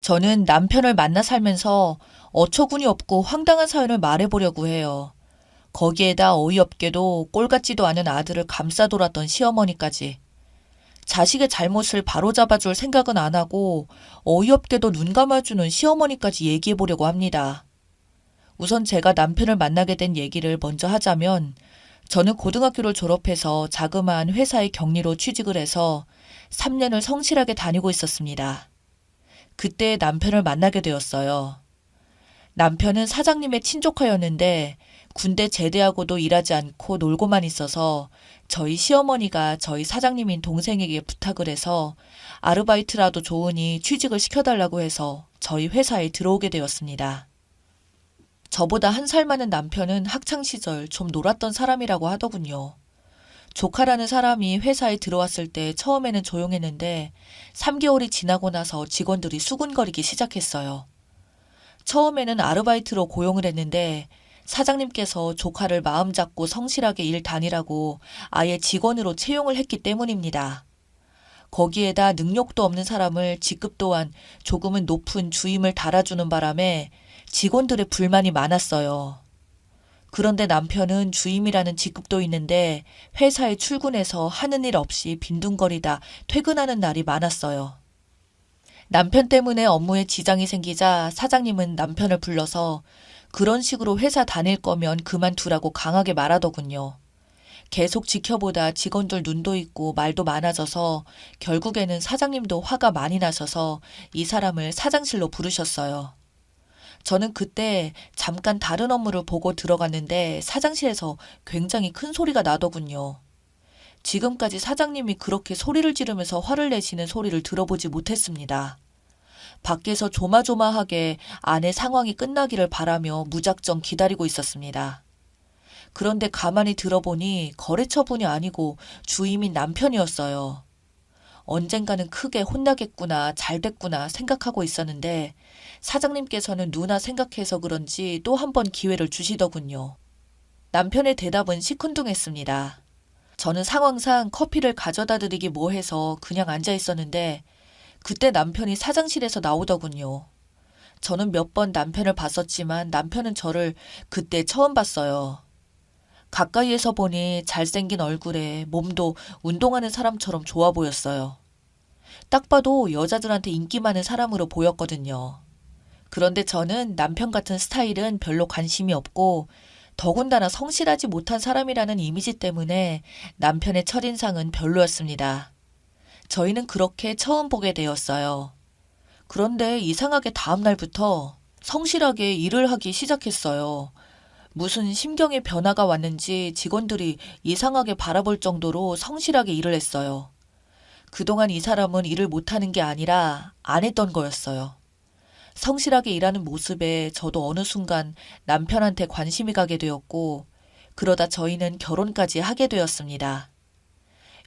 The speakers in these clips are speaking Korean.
저는 남편을 만나 살면서 어처구니 없고 황당한 사연을 말해보려고 해요. 거기에다 어이없게도 꼴 같지도 않은 아들을 감싸돌았던 시어머니까지. 자식의 잘못을 바로잡아줄 생각은 안 하고 어이없게도 눈 감아주는 시어머니까지 얘기해보려고 합니다. 우선 제가 남편을 만나게 된 얘기를 먼저 하자면 저는 고등학교를 졸업해서 자그마한 회사의 격리로 취직을 해서 3년을 성실하게 다니고 있었습니다. 그때 남편을 만나게 되었어요. 남편은 사장님의 친조카였는데 군대 제대하고도 일하지 않고 놀고만 있어서 저희 시어머니가 저희 사장님인 동생에게 부탁을 해서 아르바이트라도 좋으니 취직을 시켜달라고 해서 저희 회사에 들어오게 되었습니다. 저보다 한 살 많은 남편은 학창시절 좀 놀았던 사람이라고 하더군요. 조카라는 사람이 회사에 들어왔을 때 처음에는 조용했는데 3개월이 지나고 나서 직원들이 수군거리기 시작했어요. 처음에는 아르바이트로 고용을 했는데 사장님께서 조카를 마음 잡고 성실하게 일 다니라고 아예 직원으로 채용을 했기 때문입니다. 거기에다 능력도 없는 사람을 직급 또한 조금은 높은 주임을 달아주는 바람에 직원들의 불만이 많았어요. 그런데 남편은 주임이라는 직급도 있는데 회사에 출근해서 하는 일 없이 빈둥거리다 퇴근하는 날이 많았어요. 남편 때문에 업무에 지장이 생기자 사장님은 남편을 불러서 그런 식으로 회사 다닐 거면 그만두라고 강하게 말하더군요. 계속 지켜보다 직원들 눈도 있고 말도 많아져서 결국에는 사장님도 화가 많이 나셔서 이 사람을 사장실로 부르셨어요. 저는 그때 잠깐 다른 업무를 보고 들어갔는데 사장실에서 굉장히 큰 소리가 나더군요. 지금까지 사장님이 그렇게 소리를 지르면서 화를 내시는 소리를 들어보지 못했습니다. 밖에서 조마조마하게 아내 상황이 끝나기를 바라며 무작정 기다리고 있었습니다. 그런데 가만히 들어보니 거래처분이 아니고 주임인 남편이었어요. 언젠가는 크게 혼나겠구나, 잘 됐구나 생각하고 있었는데 사장님께서는 누나 생각해서 그런지 또 한 번 기회를 주시더군요. 남편의 대답은 시큰둥했습니다. 저는 상황상 커피를 가져다 드리기 뭐해서 그냥 앉아 있었는데 그때 남편이 사장실에서 나오더군요. 저는 몇 번 남편을 봤었지만 남편은 저를 그때 처음 봤어요. 가까이에서 보니 잘생긴 얼굴에 몸도 운동하는 사람처럼 좋아 보였어요. 딱 봐도 여자들한테 인기 많은 사람으로 보였거든요. 그런데 저는 남편 같은 스타일은 별로 관심이 없고 더군다나 성실하지 못한 사람이라는 이미지 때문에 남편의 첫인상은 별로였습니다. 저희는 그렇게 처음 보게 되었어요. 그런데 이상하게 다음 날부터 성실하게 일을 하기 시작했어요. 무슨 심경의 변화가 왔는지 직원들이 이상하게 바라볼 정도로 성실하게 일을 했어요. 그동안 이 사람은 일을 못하는 게 아니라 안 했던 거였어요. 성실하게 일하는 모습에 저도 어느 순간 남편한테 관심이 가게 되었고, 그러다 저희는 결혼까지 하게 되었습니다.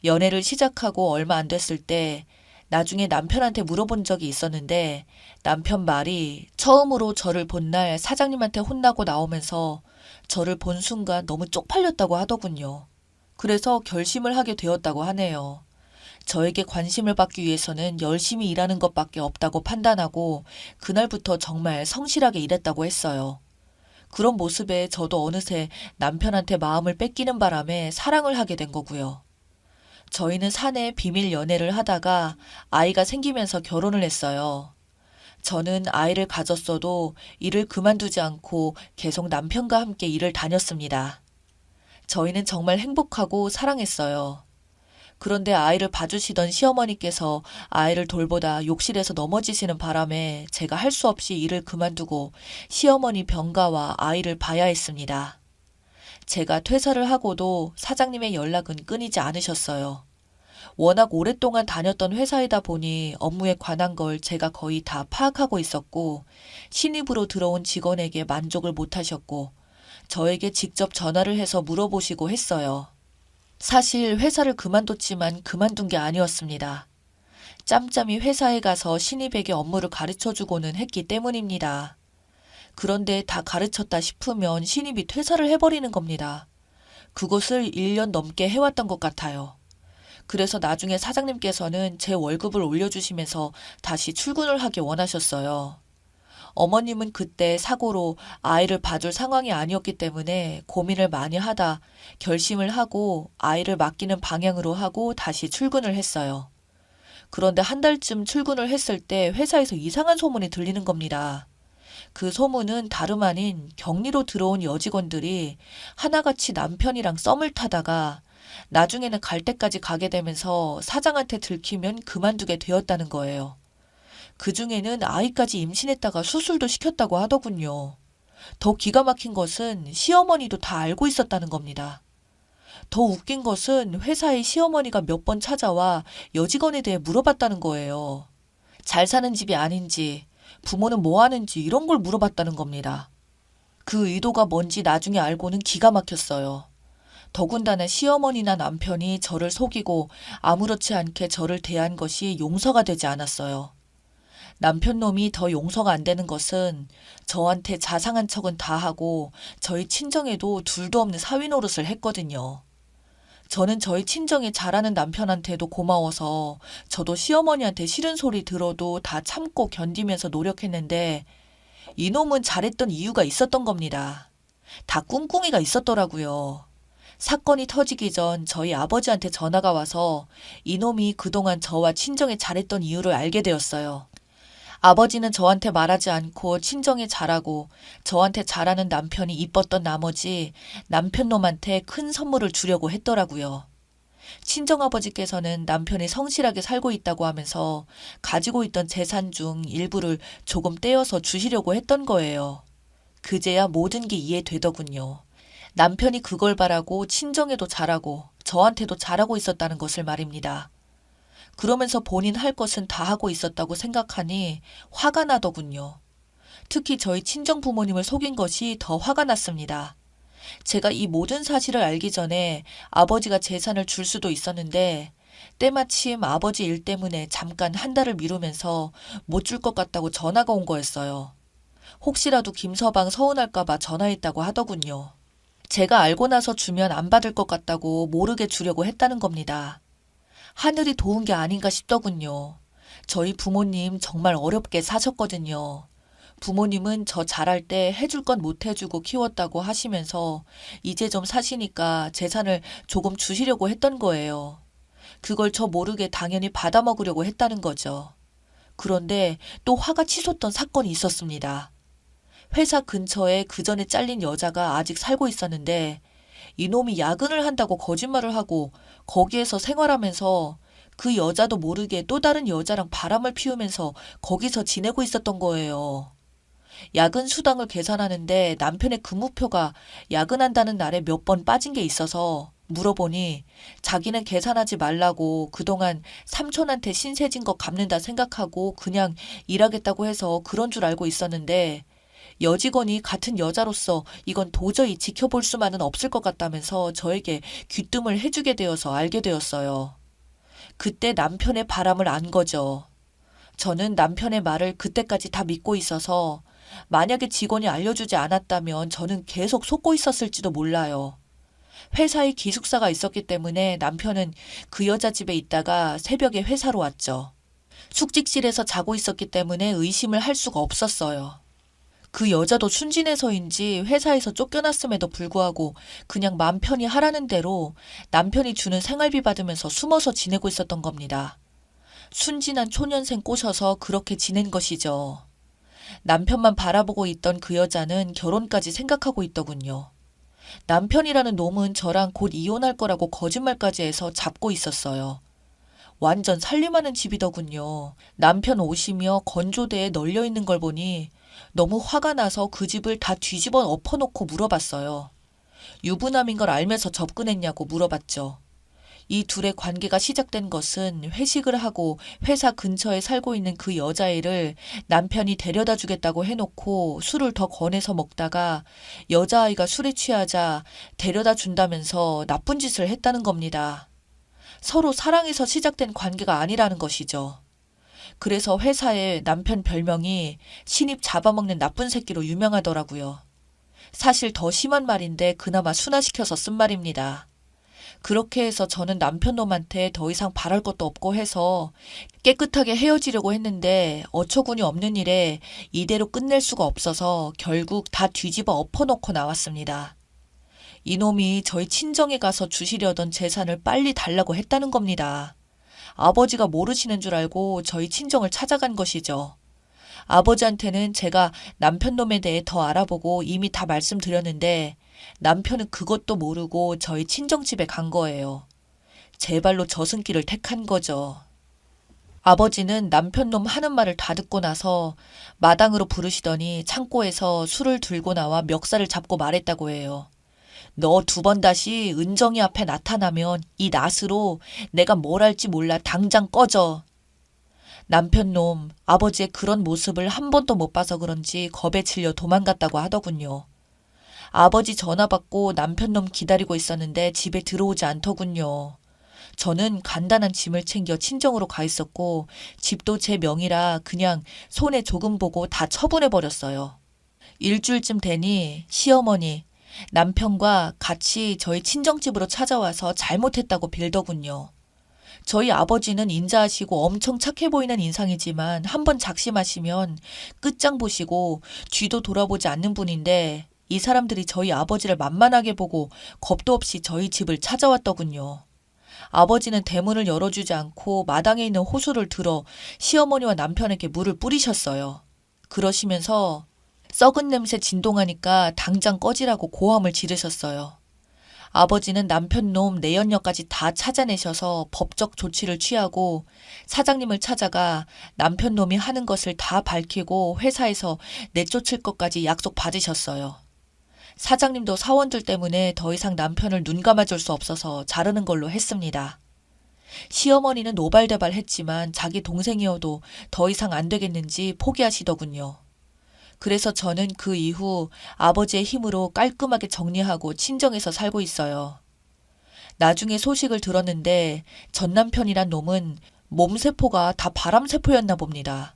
연애를 시작하고 얼마 안 됐을 때 나중에 남편한테 물어본 적이 있었는데 남편 말이 처음으로 저를 본 날 사장님한테 혼나고 나오면서 저를 본 순간 너무 쪽팔렸다고 하더군요. 그래서 결심을 하게 되었다고 하네요. 저에게 관심을 받기 위해서는 열심히 일하는 것밖에 없다고 판단하고 그날부터 정말 성실하게 일했다고 했어요. 그런 모습에 저도 어느새 남편한테 마음을 뺏기는 바람에 사랑을 하게 된 거고요. 저희는 사내 비밀 연애를 하다가 아이가 생기면서 결혼을 했어요. 저는 아이를 가졌어도 일을 그만두지 않고 계속 남편과 함께 일을 다녔습니다. 저희는 정말 행복하고 사랑했어요. 그런데 아이를 봐주시던 시어머니께서 아이를 돌보다 욕실에서 넘어지시는 바람에 제가 할 수 없이 일을 그만두고 시어머니 병가와 아이를 봐야 했습니다. 제가 퇴사를 하고도 사장님의 연락은 끊이지 않으셨어요. 워낙 오랫동안 다녔던 회사이다 보니 업무에 관한 걸 제가 거의 다 파악하고 있었고 신입으로 들어온 직원에게 만족을 못하셨고 저에게 직접 전화를 해서 물어보시고 했어요. 사실 회사를 그만뒀지만 그만둔 게 아니었습니다. 짬짬이 회사에 가서 신입에게 업무를 가르쳐주고는 했기 때문입니다. 그런데 다 가르쳤다 싶으면 신입이 퇴사를 해버리는 겁니다. 그것을 1년 넘게 해왔던 것 같아요. 그래서 나중에 사장님께서는 제 월급을 올려주시면서 다시 출근을 하길 원하셨어요. 어머님은 그때 사고로 아이를 봐줄 상황이 아니었기 때문에 고민을 많이 하다 결심을 하고 아이를 맡기는 방향으로 하고 다시 출근을 했어요. 그런데 한 달쯤 출근을 했을 때 회사에서 이상한 소문이 들리는 겁니다. 그 소문은 다름 아닌 격리로 들어온 여직원들이 하나같이 남편이랑 썸을 타다가 나중에는 갈 때까지 가게 되면서 사장한테 들키면 그만두게 되었다는 거예요. 그중에는 아이까지 임신했다가 수술도 시켰다고 하더군요. 더 기가 막힌 것은 시어머니도 다 알고 있었다는 겁니다. 더 웃긴 것은 회사의 시어머니가 몇 번 찾아와 여직원에 대해 물어봤다는 거예요. 잘 사는 집이 아닌지, 부모는 뭐 하는지 이런 걸 물어봤다는 겁니다. 그 의도가 뭔지 나중에 알고는 기가 막혔어요. 더군다나 시어머니나 남편이 저를 속이고 아무렇지 않게 저를 대한 것이 용서가 되지 않았어요. 남편 놈이 더 용서가 안 되는 것은 저한테 자상한 척은 다 하고 저희 친정에도 둘도 없는 사위 노릇을 했거든요. 저는 저희 친정에 잘하는 남편한테도 고마워서 저도 시어머니한테 싫은 소리 들어도 다 참고 견디면서 노력했는데 이놈은 잘했던 이유가 있었던 겁니다. 다 꿍꿍이가 있었더라고요. 사건이 터지기 전 저희 아버지한테 전화가 와서 이놈이 그동안 저와 친정에 잘했던 이유를 알게 되었어요. 아버지는 저한테 말하지 않고 친정에 잘하고 저한테 잘하는 남편이 이뻤던 나머지 남편 놈한테 큰 선물을 주려고 했더라고요. 친정아버지께서는 남편이 성실하게 살고 있다고 하면서 가지고 있던 재산 중 일부를 조금 떼어서 주시려고 했던 거예요. 그제야 모든 게 이해되더군요. 남편이 그걸 바라고 친정에도 잘하고 저한테도 잘하고 있었다는 것을 말입니다. 그러면서 본인 할 것은 다 하고 있었다고 생각하니 화가 나더군요. 특히 저희 친정 부모님을 속인 것이 더 화가 났습니다. 제가 이 모든 사실을 알기 전에 아버지가 재산을 줄 수도 있었는데 때마침 아버지 일 때문에 잠깐 한 달을 미루면서 못 줄 것 같다고 전화가 온 거였어요. 혹시라도 김서방 서운할까봐 전화했다고 하더군요. 제가 알고 나서 주면 안 받을 것 같다고 모르게 주려고 했다는 겁니다. 하늘이 도운 게 아닌가 싶더군요. 저희 부모님 정말 어렵게 사셨거든요. 부모님은 저 잘할 때 해줄 건 못 해주고 키웠다고 하시면서 이제 좀 사시니까 재산을 조금 주시려고 했던 거예요. 그걸 저 모르게 당연히 받아먹으려고 했다는 거죠. 그런데 또 화가 치솟던 사건이 있었습니다. 회사 근처에 그 전에 잘린 여자가 아직 살고 있었는데 이놈이 야근을 한다고 거짓말을 하고 거기에서 생활하면서 그 여자도 모르게 또 다른 여자랑 바람을 피우면서 거기서 지내고 있었던 거예요. 야근 수당을 계산하는데 남편의 근무표가 야근한다는 날에 몇 번 빠진 게 있어서 물어보니 자기는 계산하지 말라고 그동안 삼촌한테 신세진 거 갚는다 생각하고 그냥 일하겠다고 해서 그런 줄 알고 있었는데 여직원이 같은 여자로서 이건 도저히 지켜볼 수만은 없을 것 같다면서 저에게 귀뜸을 해주게 되어서 알게 되었어요. 그때 남편의 바람을 안 거죠. 저는 남편의 말을 그때까지 다 믿고 있어서 만약에 직원이 알려주지 않았다면 저는 계속 속고 있었을지도 몰라요. 회사에 기숙사가 있었기 때문에 남편은 그 여자 집에 있다가 새벽에 회사로 왔죠. 숙직실에서 자고 있었기 때문에 의심을 할 수가 없었어요. 그 여자도 순진해서인지 회사에서 쫓겨났음에도 불구하고 그냥 맘 편히 하라는 대로 남편이 주는 생활비 받으면서 숨어서 지내고 있었던 겁니다. 순진한 초년생 꼬셔서 그렇게 지낸 것이죠. 남편만 바라보고 있던 그 여자는 결혼까지 생각하고 있더군요. 남편이라는 놈은 저랑 곧 이혼할 거라고 거짓말까지 해서 잡고 있었어요. 완전 살림하는 집이더군요. 남편 옷이며 건조대에 널려 있는 걸 보니 너무 화가 나서 그 집을 다 뒤집어 엎어놓고 물어봤어요. 유부남인 걸 알면서 접근했냐고 물어봤죠. 이 둘의 관계가 시작된 것은 회식을 하고 회사 근처에 살고 있는 그 여자애를 남편이 데려다 주겠다고 해놓고 술을 더 권해서 먹다가 여자아이가 술에 취하자 데려다 준다면서 나쁜 짓을 했다는 겁니다. 서로 사랑해서 시작된 관계가 아니라는 것이죠. 그래서 회사에 남편 별명이 신입 잡아먹는 나쁜 새끼로 유명하더라고요. 사실 더 심한 말인데 그나마 순화시켜서 쓴 말입니다. 그렇게 해서 저는 남편놈한테 더 이상 바랄 것도 없고 해서 깨끗하게 헤어지려고 했는데 어처구니 없는 일에 이대로 끝낼 수가 없어서 결국 다 뒤집어 엎어놓고 나왔습니다. 이놈이 저희 친정에 가서 주시려던 재산을 빨리 달라고 했다는 겁니다. 아버지가 모르시는 줄 알고 저희 친정을 찾아간 것이죠. 아버지한테는 제가 남편놈에 대해 더 알아보고 이미 다 말씀드렸는데 남편은 그것도 모르고 저희 친정집에 간 거예요. 제 발로 저승길을 택한 거죠. 아버지는 남편놈 하는 말을 다 듣고 나서 마당으로 부르시더니 창고에서 술을 들고 나와 멱살을 잡고 말했다고 해요. 너 2번 다시 은정이 앞에 나타나면 이 낫으로 내가 뭘 할지 몰라 당장 꺼져. 남편놈 아버지의 그런 모습을 한 번도 못 봐서 그런지 겁에 질려 도망갔다고 하더군요. 아버지 전화 받고 남편놈 기다리고 있었는데 집에 들어오지 않더군요. 저는 간단한 짐을 챙겨 친정으로 가 있었고 집도 제 명의라 그냥 손에 조금 보고 다 처분해버렸어요. 일주일쯤 되니 시어머니, 남편과 같이 저희 친정집으로 찾아와서 잘못했다고 빌더군요. 저희 아버지는 인자하시고 엄청 착해 보이는 인상이지만 한번 작심하시면 끝장 보시고 뒤도 돌아보지 않는 분인데 이 사람들이 저희 아버지를 만만하게 보고 겁도 없이 저희 집을 찾아왔더군요. 아버지는 대문을 열어주지 않고 마당에 있는 호수를 들어 시어머니와 남편에게 물을 뿌리셨어요. 그러시면서 썩은 냄새 진동하니까 당장 꺼지라고 고함을 지르셨어요. 아버지는 남편놈 내연녀까지 다 찾아내셔서 법적 조치를 취하고 사장님을 찾아가 남편놈이 하는 것을 다 밝히고 회사에서 내쫓을 것까지 약속 받으셨어요. 사장님도 사원들 때문에 더 이상 남편을 눈 감아줄 수 없어서 자르는 걸로 했습니다. 시어머니는 노발대발했지만 자기 동생이어도 더 이상 안 되겠는지 포기하시더군요. 그래서 저는 그 이후 아버지의 힘으로 깔끔하게 정리하고 친정에서 살고 있어요. 나중에 소식을 들었는데 전 남편이란 놈은 몸세포가 다 바람세포였나 봅니다.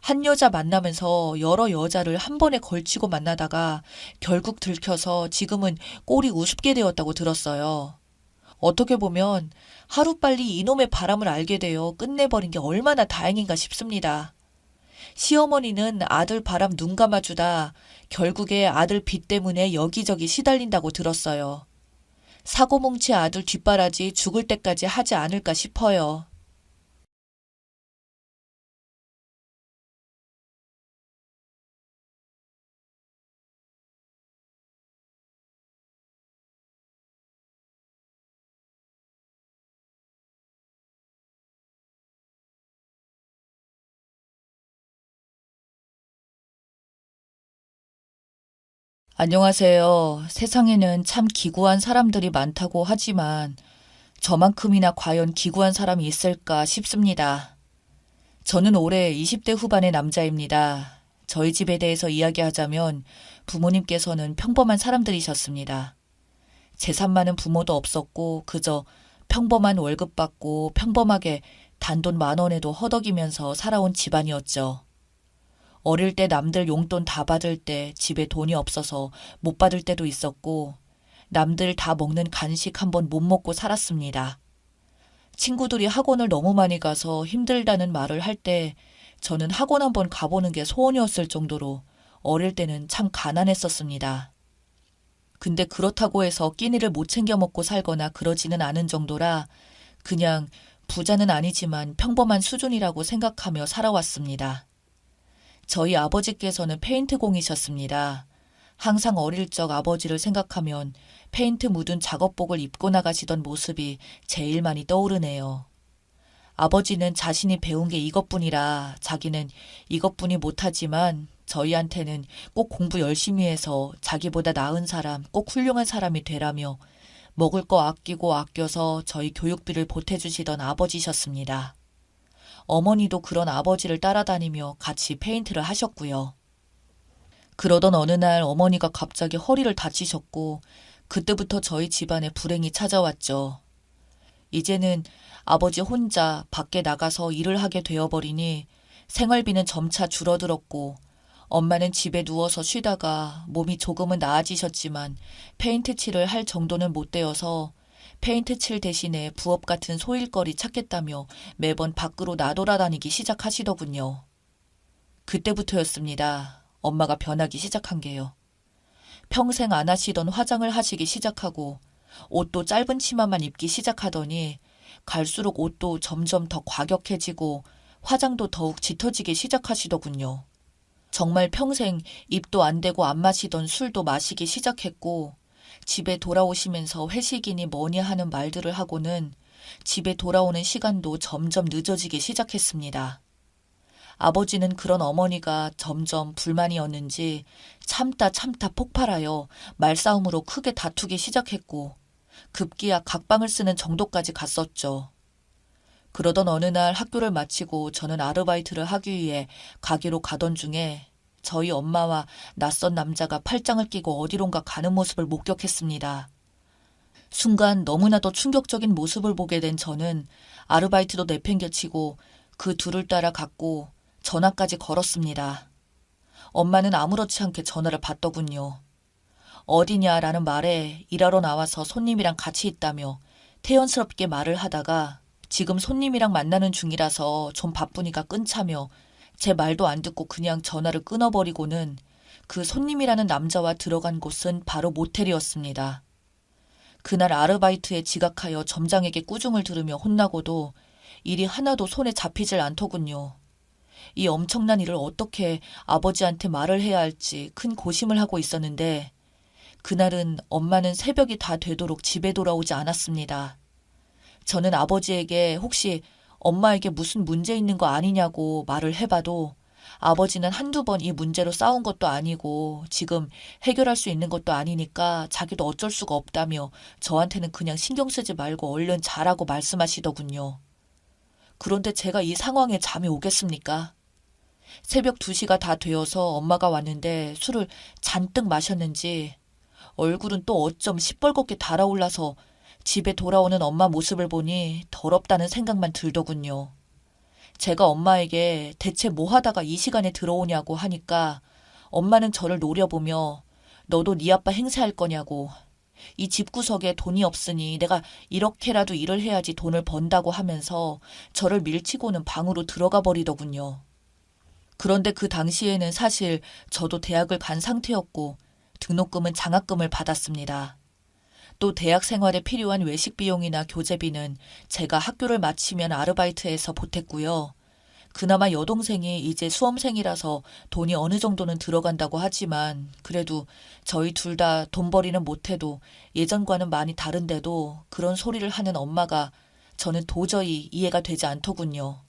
한 여자 만나면서 여러 여자를 한 번에 걸치고 만나다가 결국 들켜서 지금은 꼴이 우습게 되었다고 들었어요. 어떻게 보면 하루빨리 이놈의 바람을 알게 되어 끝내버린 게 얼마나 다행인가 싶습니다. 시어머니는 아들 바람 눈 감아주다 결국에 아들 빚 때문에 여기저기 시달린다고 들었어요. 사고뭉치 아들 뒷바라지 죽을 때까지 하지 않을까 싶어요. 안녕하세요. 세상에는 참 기구한 사람들이 많다고 하지만 저만큼이나 과연 기구한 사람이 있을까 싶습니다. 저는 올해 20대 후반의 남자입니다. 저희 집에 대해서 이야기하자면 부모님께서는 평범한 사람들이셨습니다. 재산 많은 부모도 없었고 그저 평범한 월급 받고 평범하게 단돈 10,000원에도 허덕이면서 살아온 집안이었죠. 어릴 때 남들 용돈 다 받을 때 집에 돈이 없어서 못 받을 때도 있었고 남들 다 먹는 간식 한 번 못 먹고 살았습니다. 친구들이 학원을 너무 많이 가서 힘들다는 말을 할 때 저는 학원 한 번 가보는 게 소원이었을 정도로 어릴 때는 참 가난했었습니다. 근데 그렇다고 해서 끼니를 못 챙겨 먹고 살거나 그러지는 않은 정도라 그냥 부자는 아니지만 평범한 수준이라고 생각하며 살아왔습니다. 저희 아버지께서는 페인트공이셨습니다. 항상 어릴 적 아버지를 생각하면 페인트 묻은 작업복을 입고 나가시던 모습이 제일 많이 떠오르네요. 아버지는 자신이 배운 게 이것뿐이라 자기는 이것뿐이 못하지만 저희한테는 꼭 공부 열심히 해서 자기보다 나은 사람, 꼭 훌륭한 사람이 되라며 먹을 거 아끼고 아껴서 저희 교육비를 보태주시던 아버지셨습니다. 어머니도 그런 아버지를 따라다니며 같이 페인트를 하셨고요. 그러던 어느 날 어머니가 갑자기 허리를 다치셨고 그때부터 저희 집안에 불행이 찾아왔죠. 이제는 아버지 혼자 밖에 나가서 일을 하게 되어버리니 생활비는 점차 줄어들었고 엄마는 집에 누워서 쉬다가 몸이 조금은 나아지셨지만 페인트 칠을 할 정도는 못 되어서 페인트 칠 대신에 부업 같은 소일거리 찾겠다며 매번 밖으로 나돌아다니기 시작하시더군요. 그때부터였습니다. 엄마가 변하기 시작한 게요. 평생 안 하시던 화장을 하시기 시작하고 옷도 짧은 치마만 입기 시작하더니 갈수록 옷도 점점 더 과격해지고 화장도 더욱 짙어지기 시작하시더군요. 정말 평생 입도 안 대고 안 마시던 술도 마시기 시작했고 집에 돌아오시면서 회식이니 뭐니 하는 말들을 하고는 집에 돌아오는 시간도 점점 늦어지기 시작했습니다. 아버지는 그런 어머니가 점점 불만이었는지 참다 폭발하여 말싸움으로 크게 다투기 시작했고 급기야 각방을 쓰는 정도까지 갔었죠. 그러던 어느 날 학교를 마치고 저는 아르바이트를 하기 위해 가게로 가던 중에 저희 엄마와 낯선 남자가 팔짱을 끼고 어디론가 가는 모습을 목격했습니다. 순간 너무나도 충격적인 모습을 보게 된 저는 아르바이트도 내팽개치고 그 둘을 따라 갔고 전화까지 걸었습니다. 엄마는 아무렇지 않게 전화를 받더군요. 어디냐라는 말에 일하러 나와서 손님이랑 같이 있다며 태연스럽게 말을 하다가 지금 손님이랑 만나는 중이라서 좀 바쁘니까 끊자며 제 말도 안 듣고 그냥 전화를 끊어버리고는 그 손님이라는 남자와 들어간 곳은 바로 모텔이었습니다. 그날 아르바이트에 지각하여 점장에게 꾸중을 들으며 혼나고도 일이 하나도 손에 잡히질 않더군요. 이 엄청난 일을 어떻게 아버지한테 말을 해야 할지 큰 고심을 하고 있었는데 그날은 엄마는 새벽이 다 되도록 집에 돌아오지 않았습니다. 저는 아버지에게 혹시 엄마에게 무슨 문제 있는 거 아니냐고 말을 해봐도 아버지는 한두 번 이 문제로 싸운 것도 아니고 지금 해결할 수 있는 것도 아니니까 자기도 어쩔 수가 없다며 저한테는 그냥 신경 쓰지 말고 얼른 자라고 말씀하시더군요. 그런데 제가 이 상황에 잠이 오겠습니까? 새벽 2시가 다 되어서 엄마가 왔는데 술을 잔뜩 마셨는지 얼굴은 또 어쩜 시뻘겋게 달아올라서 집에 돌아오는 엄마 모습을 보니 더럽다는 생각만 들더군요. 제가 엄마에게 대체 뭐 하다가 이 시간에 들어오냐고 하니까 엄마는 저를 노려보며 너도 네 아빠 행세할 거냐고 이 집구석에 돈이 없으니 내가 이렇게라도 일을 해야지 돈을 번다고 하면서 저를 밀치고는 방으로 들어가 버리더군요. 그런데 그 당시에는 사실 저도 대학을 간 상태였고 등록금은 장학금을 받았습니다. 또 대학 생활에 필요한 외식 비용이나 교재비는 제가 학교를 마치면 아르바이트해서 보탰고요. 그나마 여동생이 이제 수험생이라서 돈이 어느 정도는 들어간다고 하지만 그래도 저희 둘 다 돈벌이는 못해도 예전과는 많이 다른데도 그런 소리를 하는 엄마가 저는 도저히 이해가 되지 않더군요.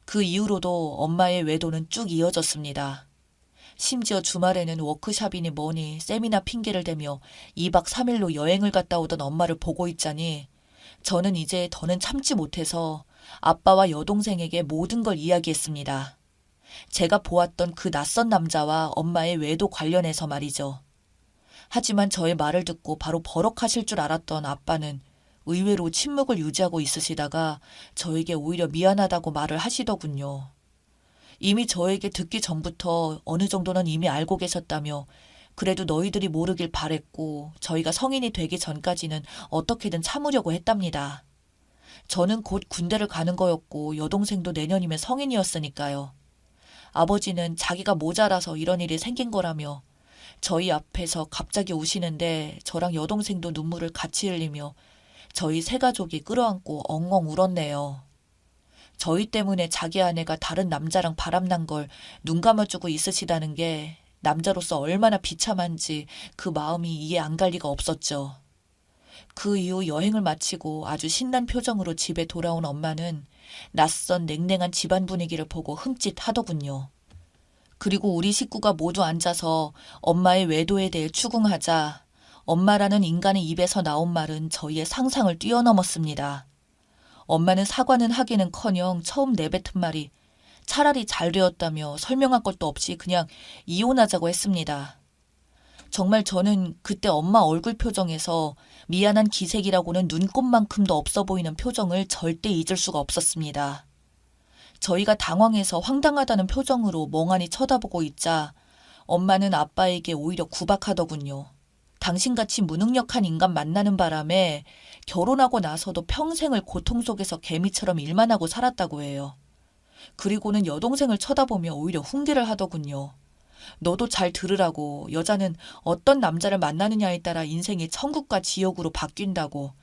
그 이후로도 엄마의 외도는 쭉 이어졌습니다. 심지어 주말에는 워크샵이니 뭐니 세미나 핑계를 대며 2박 3일로 여행을 갔다 오던 엄마를 보고 있자니 저는 이제 더는 참지 못해서 아빠와 여동생에게 모든 걸 이야기했습니다. 제가 보았던 그 낯선 남자와 엄마의 외도 관련해서 말이죠. 하지만 저의 말을 듣고 바로 버럭하실 줄 알았던 아빠는 의외로 침묵을 유지하고 있으시다가 저에게 오히려 미안하다고 말을 하시더군요. 이미 저에게 듣기 전부터 어느 정도는 이미 알고 계셨다며 그래도 너희들이 모르길 바랬고 저희가 성인이 되기 전까지는 어떻게든 참으려고 했답니다. 저는 곧 군대를 가는 거였고 여동생도 내년이면 성인이었으니까요. 아버지는 자기가 모자라서 이런 일이 생긴 거라며 저희 앞에서 갑자기 우시는데 저랑 여동생도 눈물을 같이 흘리며 저희 세 가족이 끌어안고 엉엉 울었네요. 저희 때문에 자기 아내가 다른 남자랑 바람난 걸 눈 감아주고 있으시다는 게 남자로서 얼마나 비참한지 그 마음이 이해 안 갈 리가 없었죠. 그 이후 여행을 마치고 아주 신난 표정으로 집에 돌아온 엄마는 낯선 냉랭한 집안 분위기를 보고 흠칫하더군요. 그리고 우리 식구가 모두 앉아서 엄마의 외도에 대해 추궁하자 엄마라는 인간의 입에서 나온 말은 저희의 상상을 뛰어넘었습니다. 엄마는 사과는 하기는커녕 처음 내뱉은 말이 차라리 잘 되었다며 설명할 것도 없이 그냥 이혼하자고 했습니다. 정말 저는 그때 엄마 얼굴 표정에서 미안한 기색이라고는 눈곱만큼도 없어 보이는 표정을 절대 잊을 수가 없었습니다. 저희가 당황해서 황당하다는 표정으로 멍하니 쳐다보고 있자 엄마는 아빠에게 오히려 구박하더군요. 당신같이 무능력한 인간 만나는 바람에 결혼하고 나서도 평생을 고통 속에서 개미처럼 일만 하고 살았다고 해요. 그리고는 여동생을 쳐다보며 오히려 훈계를 하더군요. 너도 잘 들으라고. 여자는 어떤 남자를 만나느냐에 따라 인생이 천국과 지옥으로 바뀐다고.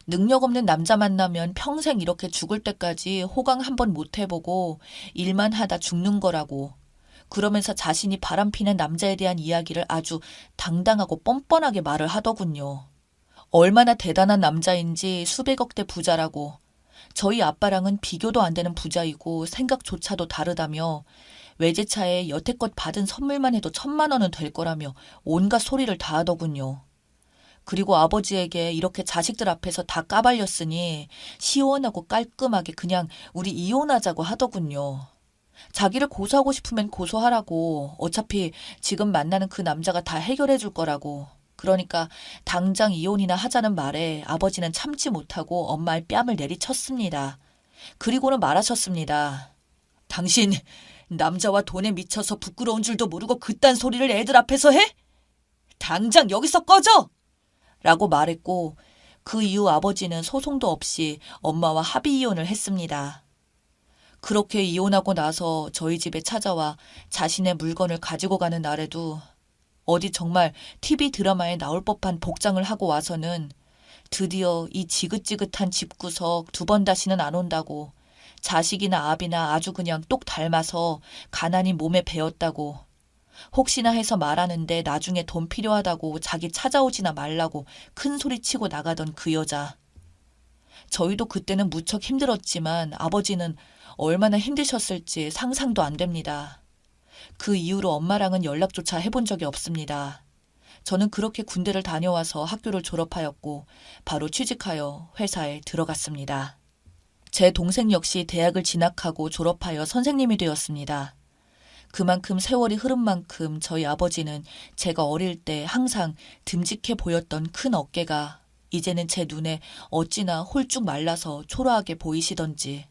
능력 없는 남자 만나면 평생 이렇게 죽을 때까지 호강 한번 못 해보고 일만 하다 죽는 거라고. 그러면서 자신이 바람피는 남자에 대한 이야기를 아주 당당하고 뻔뻔하게 말을 하더군요. 얼마나 대단한 남자인지 수백억대 부자라고. 저희 아빠랑은 비교도 안 되는 부자이고 생각조차도 다르다며 외제차에 여태껏 받은 선물만 해도 1,000만 원은 될 거라며 온갖 소리를 다 하더군요. 그리고 아버지에게 이렇게 자식들 앞에서 다 까발렸으니 시원하고 깔끔하게 그냥 우리 이혼하자고 하더군요. 자기를 고소하고 싶으면 고소하라고. 어차피 지금 만나는 그 남자가 다 해결해 줄 거라고. 그러니까 당장 이혼이나 하자는 말에 아버지는 참지 못하고 엄마의 뺨을 내리쳤습니다. 그리고는 말하셨습니다. 당신 남자와 돈에 미쳐서 부끄러운 줄도 모르고 그딴 소리를 애들 앞에서 해? 당장 여기서 꺼져! 라고 말했고 그 이후 아버지는 소송도 없이 엄마와 합의 이혼을 했습니다. 그렇게 이혼하고 나서 저희 집에 찾아와 자신의 물건을 가지고 가는 날에도 어디 정말 TV 드라마에 나올 법한 복장을 하고 와서는 드디어 이 지긋지긋한 집구석 2번 다시는 안 온다고, 자식이나 아비나 아주 그냥 똑 닮아서 가난이 몸에 배었다고, 혹시나 해서 말하는데 나중에 돈 필요하다고 자기 찾아오지나 말라고 큰 소리치고 나가던 그 여자. 저희도 그때는 무척 힘들었지만 아버지는 얼마나 힘드셨을지 상상도 안 됩니다. 그 이후로 엄마랑은 연락조차 해본 적이 없습니다. 저는 그렇게 군대를 다녀와서 학교를 졸업하였고 바로 취직하여 회사에 들어갔습니다. 제 동생 역시 대학을 진학하고 졸업하여 선생님이 되었습니다. 그만큼 세월이 흐른 만큼 저희 아버지는 제가 어릴 때 항상 듬직해 보였던 큰 어깨가 이제는 제 눈에 어찌나 홀쭉 말라서 초라하게 보이시던지.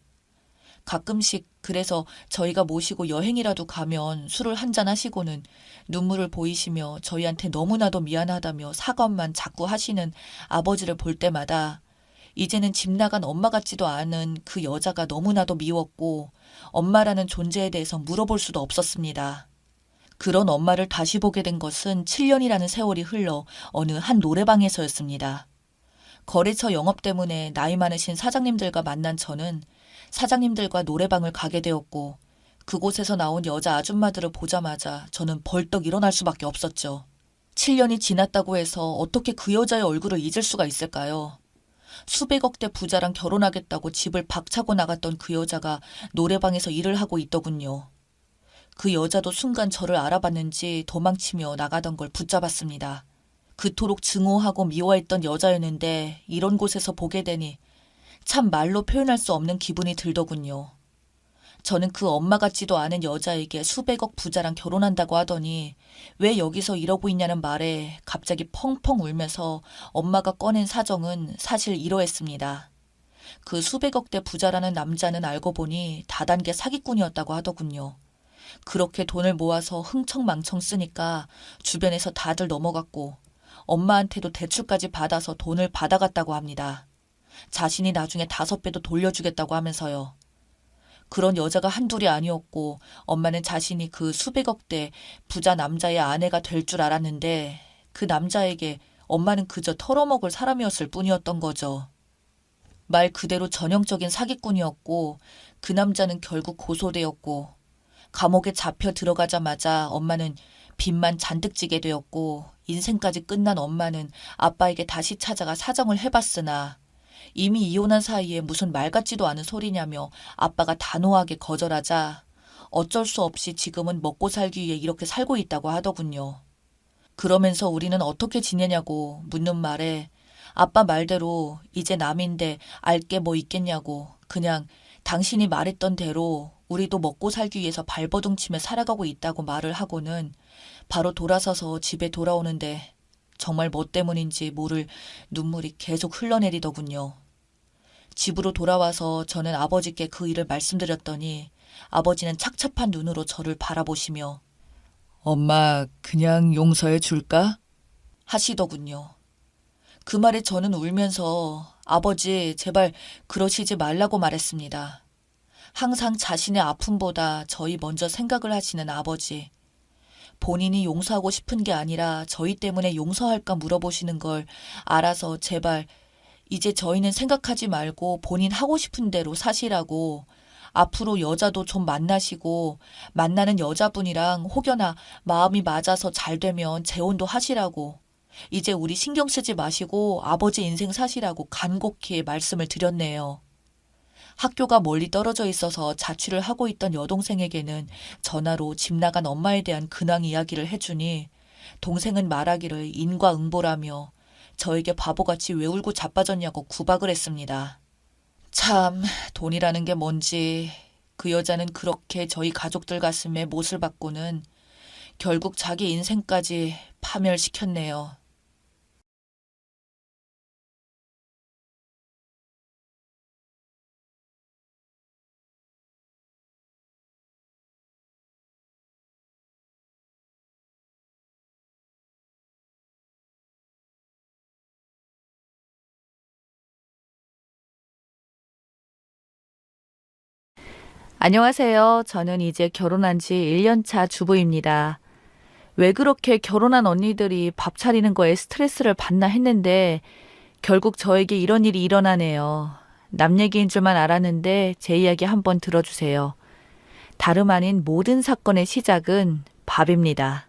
가끔씩 그래서 저희가 모시고 여행이라도 가면 술을 한잔 하시고는 눈물을 보이시며 저희한테 너무나도 미안하다며 사과만 자꾸 하시는 아버지를 볼 때마다 이제는 집 나간 엄마 같지도 않은 그 여자가 너무나도 미웠고 엄마라는 존재에 대해서 물어볼 수도 없었습니다. 그런 엄마를 다시 보게 된 것은 7년이라는 세월이 흘러 어느 한 노래방에서였습니다. 거래처 영업 때문에 나이 많으신 사장님들과 만난 저는 사장님들과 노래방을 가게 되었고 그곳에서 나온 여자 아줌마들을 보자마자 저는 벌떡 일어날 수밖에 없었죠. 7년이 지났다고 해서 어떻게 그 여자의 얼굴을 잊을 수가 있을까요? 수백억대 부자랑 결혼하겠다고 집을 박차고 나갔던 그 여자가 노래방에서 일을 하고 있더군요. 그 여자도 순간 저를 알아봤는지 도망치며 나가던 걸 붙잡았습니다. 그토록 증오하고 미워했던 여자였는데 이런 곳에서 보게 되니 참 말로 표현할 수 없는 기분이 들더군요. 저는 그 엄마 같지도 않은 여자에게 수백억 부자랑 결혼한다고 하더니 왜 여기서 이러고 있냐는 말에 갑자기 펑펑 울면서 엄마가 꺼낸 사정은 사실 이러했습니다. 그 수백억대 부자라는 남자는 알고 보니 다단계 사기꾼이었다고 하더군요. 그렇게 돈을 모아서 흥청망청 쓰니까 주변에서 다들 넘어갔고 엄마한테도 대출까지 받아서 돈을 받아갔다고 합니다. 자신이 나중에 5배도 돌려주겠다고 하면서요. 그런 여자가 한둘이 아니었고 엄마는 자신이 그 수백억대 부자 남자의 아내가 될 줄 알았는데 그 남자에게 엄마는 그저 털어먹을 사람이었을 뿐이었던 거죠. 말 그대로 전형적인 사기꾼이었고 그 남자는 결국 고소되었고 감옥에 잡혀 들어가자마자 엄마는 빚만 잔뜩 지게 되었고 인생까지 끝난 엄마는 아빠에게 다시 찾아가 사정을 해봤으나 이미 이혼한 사이에 무슨 말 같지도 않은 소리냐며 아빠가 단호하게 거절하자 어쩔 수 없이 지금은 먹고 살기 위해 이렇게 살고 있다고 하더군요. 그러면서 우리는 어떻게 지내냐고 묻는 말에 아빠 말대로 이제 남인데 알 게 뭐 있겠냐고 그냥 당신이 말했던 대로 우리도 먹고 살기 위해서 발버둥 치며 살아가고 있다고 말을 하고는 바로 돌아서서 집에 돌아오는데 정말 뭐 때문인지 모를 눈물이 계속 흘러내리더군요. 집으로 돌아와서 저는 아버지께 그 일을 말씀드렸더니 아버지는 착잡한 눈으로 저를 바라보시며 엄마 그냥 용서해 줄까? 하시더군요. 그 말에 저는 울면서 아버지 제발 그러시지 말라고 말했습니다. 항상 자신의 아픔보다 저희 먼저 생각을 하시는 아버지. 본인이 용서하고 싶은 게 아니라 저희 때문에 용서할까 물어보시는 걸 알아서 제발 이제 저희는 생각하지 말고 본인 하고 싶은 대로 사시라고, 앞으로 여자도 좀 만나시고 만나는 여자분이랑 혹여나 마음이 맞아서 잘 되면 재혼도 하시라고, 이제 우리 신경 쓰지 마시고 아버지 인생 사시라고 간곡히 말씀을 드렸네요. 학교가 멀리 떨어져 있어서 자취를 하고 있던 여동생에게는 전화로 집 나간 엄마에 대한 근황 이야기를 해주니 동생은 말하기를 인과응보라며 저에게 바보같이 왜 울고 자빠졌냐고 구박을 했습니다. 참, 돈이라는 게 뭔지 그 여자는 그렇게 저희 가족들 가슴에 못을 박고는 결국 자기 인생까지 파멸시켰네요. 안녕하세요. 저는 이제 결혼한 지 1년 차 주부입니다. 왜 그렇게 결혼한 언니들이 밥 차리는 거에 스트레스를 받나 했는데 결국 저에게 이런 일이 일어나네요. 남 얘기인 줄만 알았는데 제 이야기 한번 들어주세요. 다름 아닌 모든 사건의 시작은 밥입니다.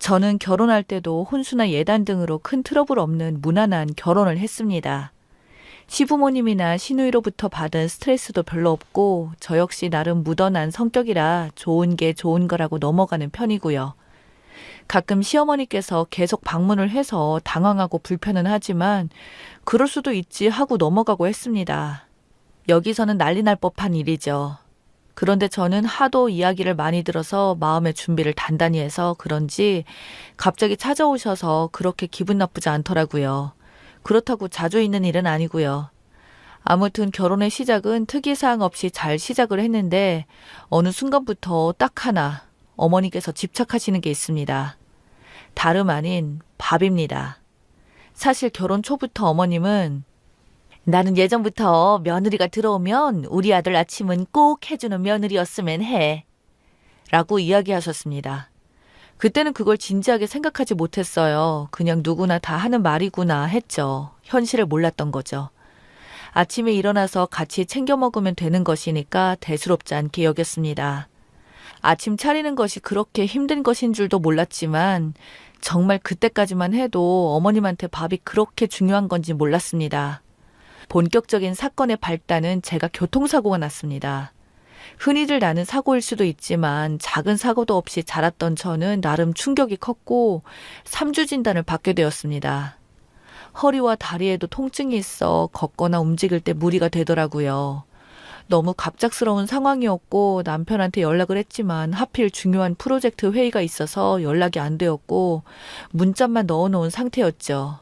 저는 결혼할 때도 혼수나 예단 등으로 큰 트러블 없는 무난한 결혼을 했습니다. 시부모님이나 시누이로부터 받은 스트레스도 별로 없고 저 역시 나름 묻어난 성격이라 좋은 게 좋은 거라고 넘어가는 편이고요. 가끔 시어머니께서 계속 방문을 해서 당황하고 불편은 하지만 그럴 수도 있지 하고 넘어가고 했습니다. 여기서는 난리 날 법한 일이죠. 그런데 저는 하도 이야기를 많이 들어서 마음의 준비를 단단히 해서 그런지 갑자기 찾아오셔서 그렇게 기분 나쁘지 않더라고요. 그렇다고 자주 있는 일은 아니고요. 아무튼 결혼의 시작은 특이사항 없이 잘 시작을 했는데 어느 순간부터 딱 하나 어머니께서 집착하시는 게 있습니다. 다름 아닌 밥입니다. 사실 결혼 초부터 어머님은 나는 예전부터 며느리가 들어오면 우리 아들 아침은 꼭 해주는 며느리였으면 해 라고 이야기하셨습니다. 그때는 그걸 진지하게 생각하지 못했어요. 그냥 누구나 다 하는 말이구나 했죠. 현실을 몰랐던 거죠. 아침에 일어나서 같이 챙겨 먹으면 되는 것이니까 대수롭지 않게 여겼습니다. 아침 차리는 것이 그렇게 힘든 것인 줄도 몰랐지만 정말 그때까지만 해도 어머님한테 밥이 그렇게 중요한 건지 몰랐습니다. 본격적인 사건의 발단은 제가 교통사고가 났습니다. 흔히들 나는 사고일 수도 있지만 작은 사고도 없이 자랐던 저는 나름 충격이 컸고 3주 진단을 받게 되었습니다. 허리와 다리에도 통증이 있어 걷거나 움직일 때 무리가 되더라고요. 너무 갑작스러운 상황이었고 남편한테 연락을 했지만 하필 중요한 프로젝트 회의가 있어서 연락이 안 되었고 문자만 넣어놓은 상태였죠.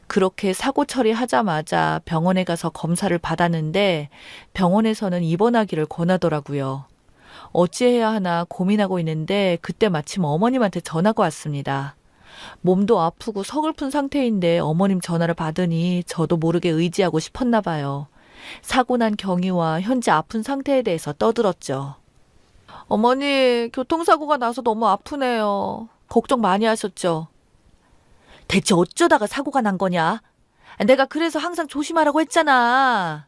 그렇게 사고 처리하자마자 병원에 가서 검사를 받았는데 병원에서는 입원하기를 권하더라고요. 어찌해야 하나 고민하고 있는데 그때 마침 어머님한테 전화가 왔습니다. 몸도 아프고 서글픈 상태인데 어머님 전화를 받으니 저도 모르게 의지하고 싶었나 봐요. 사고 난 경위와 현재 아픈 상태에 대해서 떠들었죠. 어머니, 교통사고가 나서 너무 아프네요. 걱정 많이 하셨죠? 대체 어쩌다가 사고가 난 거냐? 내가 그래서 항상 조심하라고 했잖아.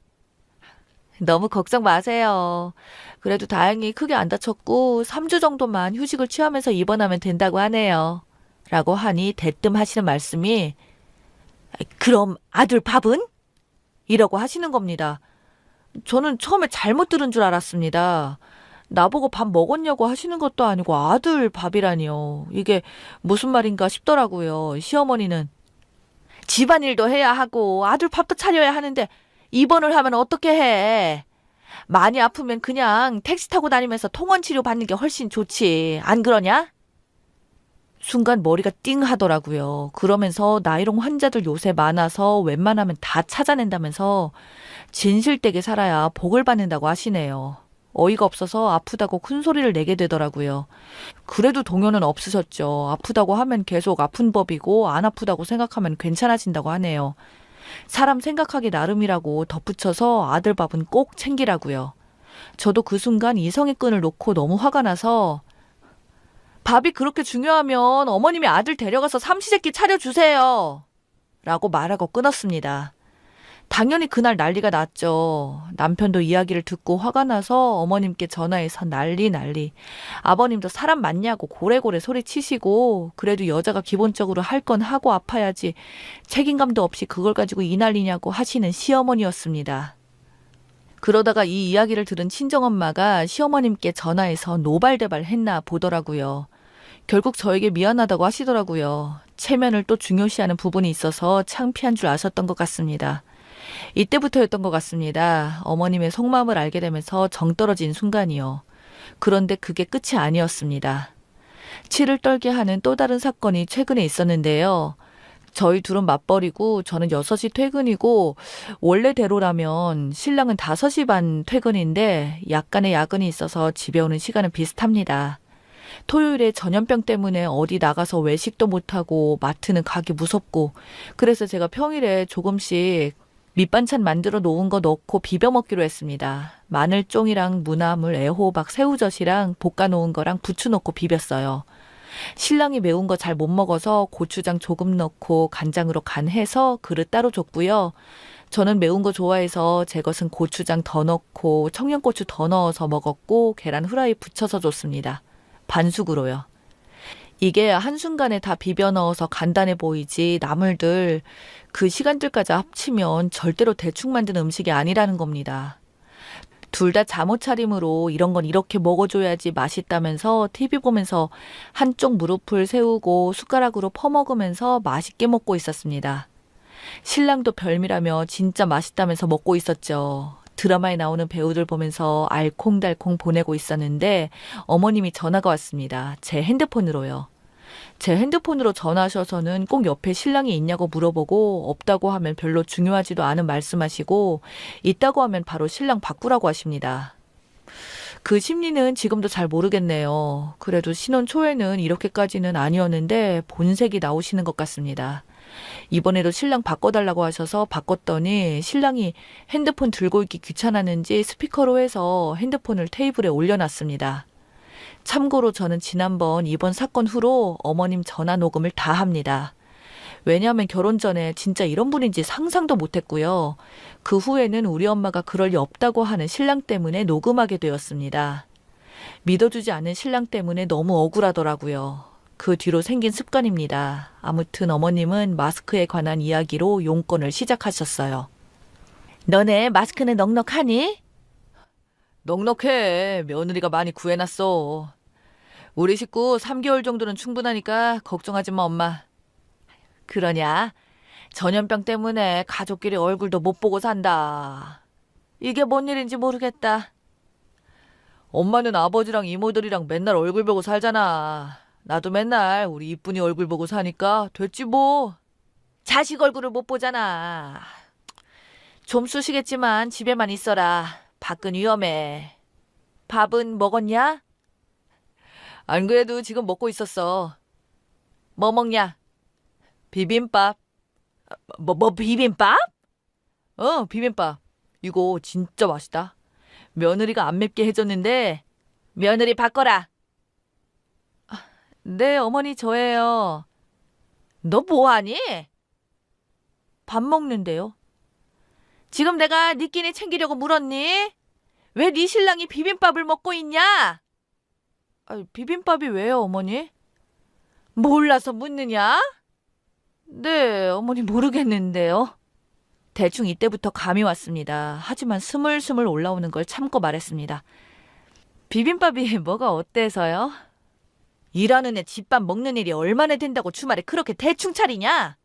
너무 걱정 마세요. 그래도 다행히 크게 안 다쳤고 3주 정도만 휴식을 취하면서 입원하면 된다고 하네요. 라고 하니 대뜸 하시는 말씀이 그럼 아들 밥은? 이라고 하시는 겁니다. 저는 처음에 잘못 들은 줄 알았습니다. 나보고 밥 먹었냐고 하시는 것도 아니고 아들 밥이라니요. 이게 무슨 말인가 싶더라고요. 시어머니는 집안일도 해야 하고 아들 밥도 차려야 하는데 입원을 하면 어떻게 해. 많이 아프면 그냥 택시 타고 다니면서 통원 치료 받는 게 훨씬 좋지. 안 그러냐? 순간 머리가 띵 하더라고요. 그러면서 나이롱 환자들 요새 많아서 웬만하면 다 찾아낸다면서 진실되게 살아야 복을 받는다고 하시네요. 어이가 없어서 아프다고 큰 소리를 내게 되더라고요. 그래도 동요는 없으셨죠. 아프다고 하면 계속 아픈 법이고 안 아프다고 생각하면 괜찮아진다고 하네요. 사람 생각하기 나름이라고 덧붙여서 아들 밥은 꼭 챙기라고요. 저도 그 순간 이성의 끈을 놓고 너무 화가 나서 밥이 그렇게 중요하면 어머님이 아들 데려가서 삼시세끼 차려주세요. 라고 말하고 끊었습니다. 당연히 그날 난리가 났죠. 남편도 이야기를 듣고 화가 나서 어머님께 전화해서 난리. 아버님도 사람 맞냐고 고래고래 소리치시고 그래도 여자가 기본적으로 할 건 하고 아파야지 책임감도 없이 그걸 가지고 이 난리냐고 하시는 시어머니였습니다. 그러다가 이 이야기를 들은 친정엄마가 시어머님께 전화해서 노발대발 했나 보더라고요. 결국 저에게 미안하다고 하시더라고요. 체면을 또 중요시하는 부분이 있어서 창피한 줄 아셨던 것 같습니다. 이때부터였던 것 같습니다. 어머님의 속마음을 알게 되면서 정 떨어진 순간이요. 그런데 그게 끝이 아니었습니다. 치를 떨게 하는 또 다른 사건이 최근에 있었는데요. 저희 둘은 맞벌이고 저는 6시 퇴근이고 원래대로라면 신랑은 5시 반 퇴근인데 약간의 야근이 있어서 집에 오는 시간은 비슷합니다. 토요일에 전염병 때문에 어디 나가서 외식도 못하고 마트는 가기 무섭고 그래서 제가 평일에 조금씩 밑반찬 만들어 놓은 거 넣고 비벼 먹기로 했습니다. 마늘종이랑 무나물, 애호박, 새우젓이랑 볶아 놓은 거랑 부추 넣고 비볐어요. 신랑이 매운 거 잘 못 먹어서 고추장 조금 넣고 간장으로 간해서 그릇 따로 줬고요. 저는 매운 거 좋아해서 제 것은 고추장 더 넣고 청양고추 더 넣어서 먹었고 계란 후라이 부쳐서 줬습니다. 반숙으로요. 이게 한순간에 다 비벼 넣어서 간단해 보이지 나물들 그 시간들까지 합치면 절대로 대충 만든 음식이 아니라는 겁니다. 둘 다 잠옷 차림으로 이런 건 이렇게 먹어줘야지 맛있다면서 TV 보면서 한쪽 무릎을 세우고 숟가락으로 퍼먹으면서 맛있게 먹고 있었습니다. 신랑도 별미라며 진짜 맛있다면서 먹고 있었죠. 드라마에 나오는 배우들 보면서 알콩달콩 보내고 있었는데 어머님이 전화가 왔습니다. 제 핸드폰으로요. 제 핸드폰으로 전화하셔서는 꼭 옆에 신랑이 있냐고 물어보고 없다고 하면 별로 중요하지도 않은 말씀하시고 있다고 하면 바로 신랑 바꾸라고 하십니다. 그 심리는 지금도 잘 모르겠네요. 그래도 신혼 초에는 이렇게까지는 아니었는데 본색이 나오시는 것 같습니다. 이번에도 신랑 바꿔달라고 하셔서 바꿨더니 신랑이 핸드폰 들고 있기 귀찮았는지 스피커로 해서 핸드폰을 테이블에 올려놨습니다. 참고로 저는 지난번 이번 사건 후로 어머님 전화 녹음을 다 합니다. 왜냐하면 결혼 전에 진짜 이런 분인지 상상도 못했고요. 그 후에는 우리 엄마가 그럴 리 없다고 하는 신랑 때문에 녹음하게 되었습니다. 믿어주지 않는 신랑 때문에 너무 억울하더라고요. 그 뒤로 생긴 습관입니다. 아무튼 어머님은 마스크에 관한 이야기로 용건을 시작하셨어요. 너네 마스크는 넉넉하니? 넉넉해. 며느리가 많이 구해놨어. 우리 식구 3개월 정도는 충분하니까 걱정하지 마, 엄마. 그러냐? 전염병 때문에 가족끼리 얼굴도 못 보고 산다. 이게 뭔 일인지 모르겠다. 엄마는 아버지랑 이모들이랑 맨날 얼굴 보고 살잖아. 나도 맨날 우리 이쁜이 얼굴 보고 사니까 됐지 뭐. 자식 얼굴을 못 보잖아. 좀 쑤시겠지만 집에만 있어라. 밖은 위험해. 밥은 먹었냐? 안 그래도 지금 먹고 있었어. 뭐 먹냐? 비빔밥. 뭐 비빔밥? 비빔밥. 이거 진짜 맛있다. 며느리가 안 맵게 해줬는데 며느리 바꿔라. 네, 어머니 저예요. 너 뭐하니? 밥 먹는데요. 지금 내가 네 끼니 챙기려고 물었니? 왜 네 신랑이 비빔밥을 먹고 있냐? 비빔밥이 왜요, 어머니? 몰라서 묻느냐? 네, 어머니 모르겠는데요. 대충 이때부터 감이 왔습니다. 하지만 스물스물 올라오는 걸 참고 말했습니다. 비빔밥이 뭐가 어때서요? 일하는 애 집밥 먹는 일이 얼마나 된다고 주말에 그렇게 대충 차리냐?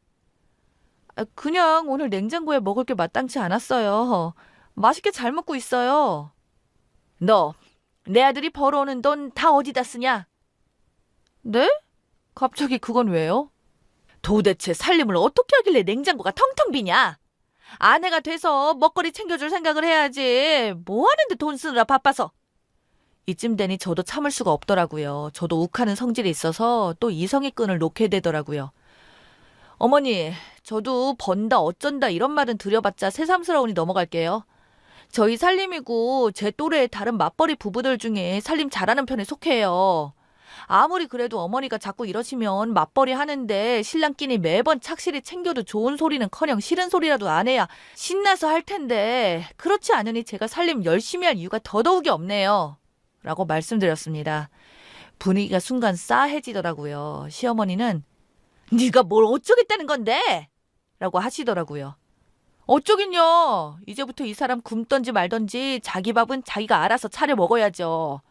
그냥 오늘 냉장고에 먹을 게 마땅치 않았어요. 맛있게 잘 먹고 있어요. 너, 내 아들이 벌어오는 돈 다 어디다 쓰냐? 네? 갑자기 그건 왜요? 도대체 살림을 어떻게 하길래 냉장고가 텅텅 비냐? 아내가 돼서 먹거리 챙겨줄 생각을 해야지. 뭐 하는데 돈 쓰느라 바빠서. 이쯤 되니 저도 참을 수가 없더라고요. 저도 욱하는 성질이 있어서 또 이성의 끈을 놓게 되더라고요. 어머니, 저도 번다 어쩐다 이런 말은 들여봤자 새삼스러우니 넘어갈게요. 저희 살림이고 제 또래의 다른 맞벌이 부부들 중에 살림 잘하는 편에 속해요. 아무리 그래도 어머니가 자꾸 이러시면 맞벌이 하는데 신랑끼니 매번 착실히 챙겨도 좋은 소리는커녕 싫은 소리라도 안 해야 신나서 할 텐데 그렇지 않으니 제가 살림 열심히 할 이유가 더더욱이 없네요. 라고 말씀드렸습니다. 분위기가 순간 싸해지더라고요. 시어머니는 네가 뭘 어쩌겠다는 건데? 라고 하시더라고요. 어쩌긴요. 이제부터 이 사람 굶던지 말던지 자기 밥은 자기가 알아서 차려 먹어야죠.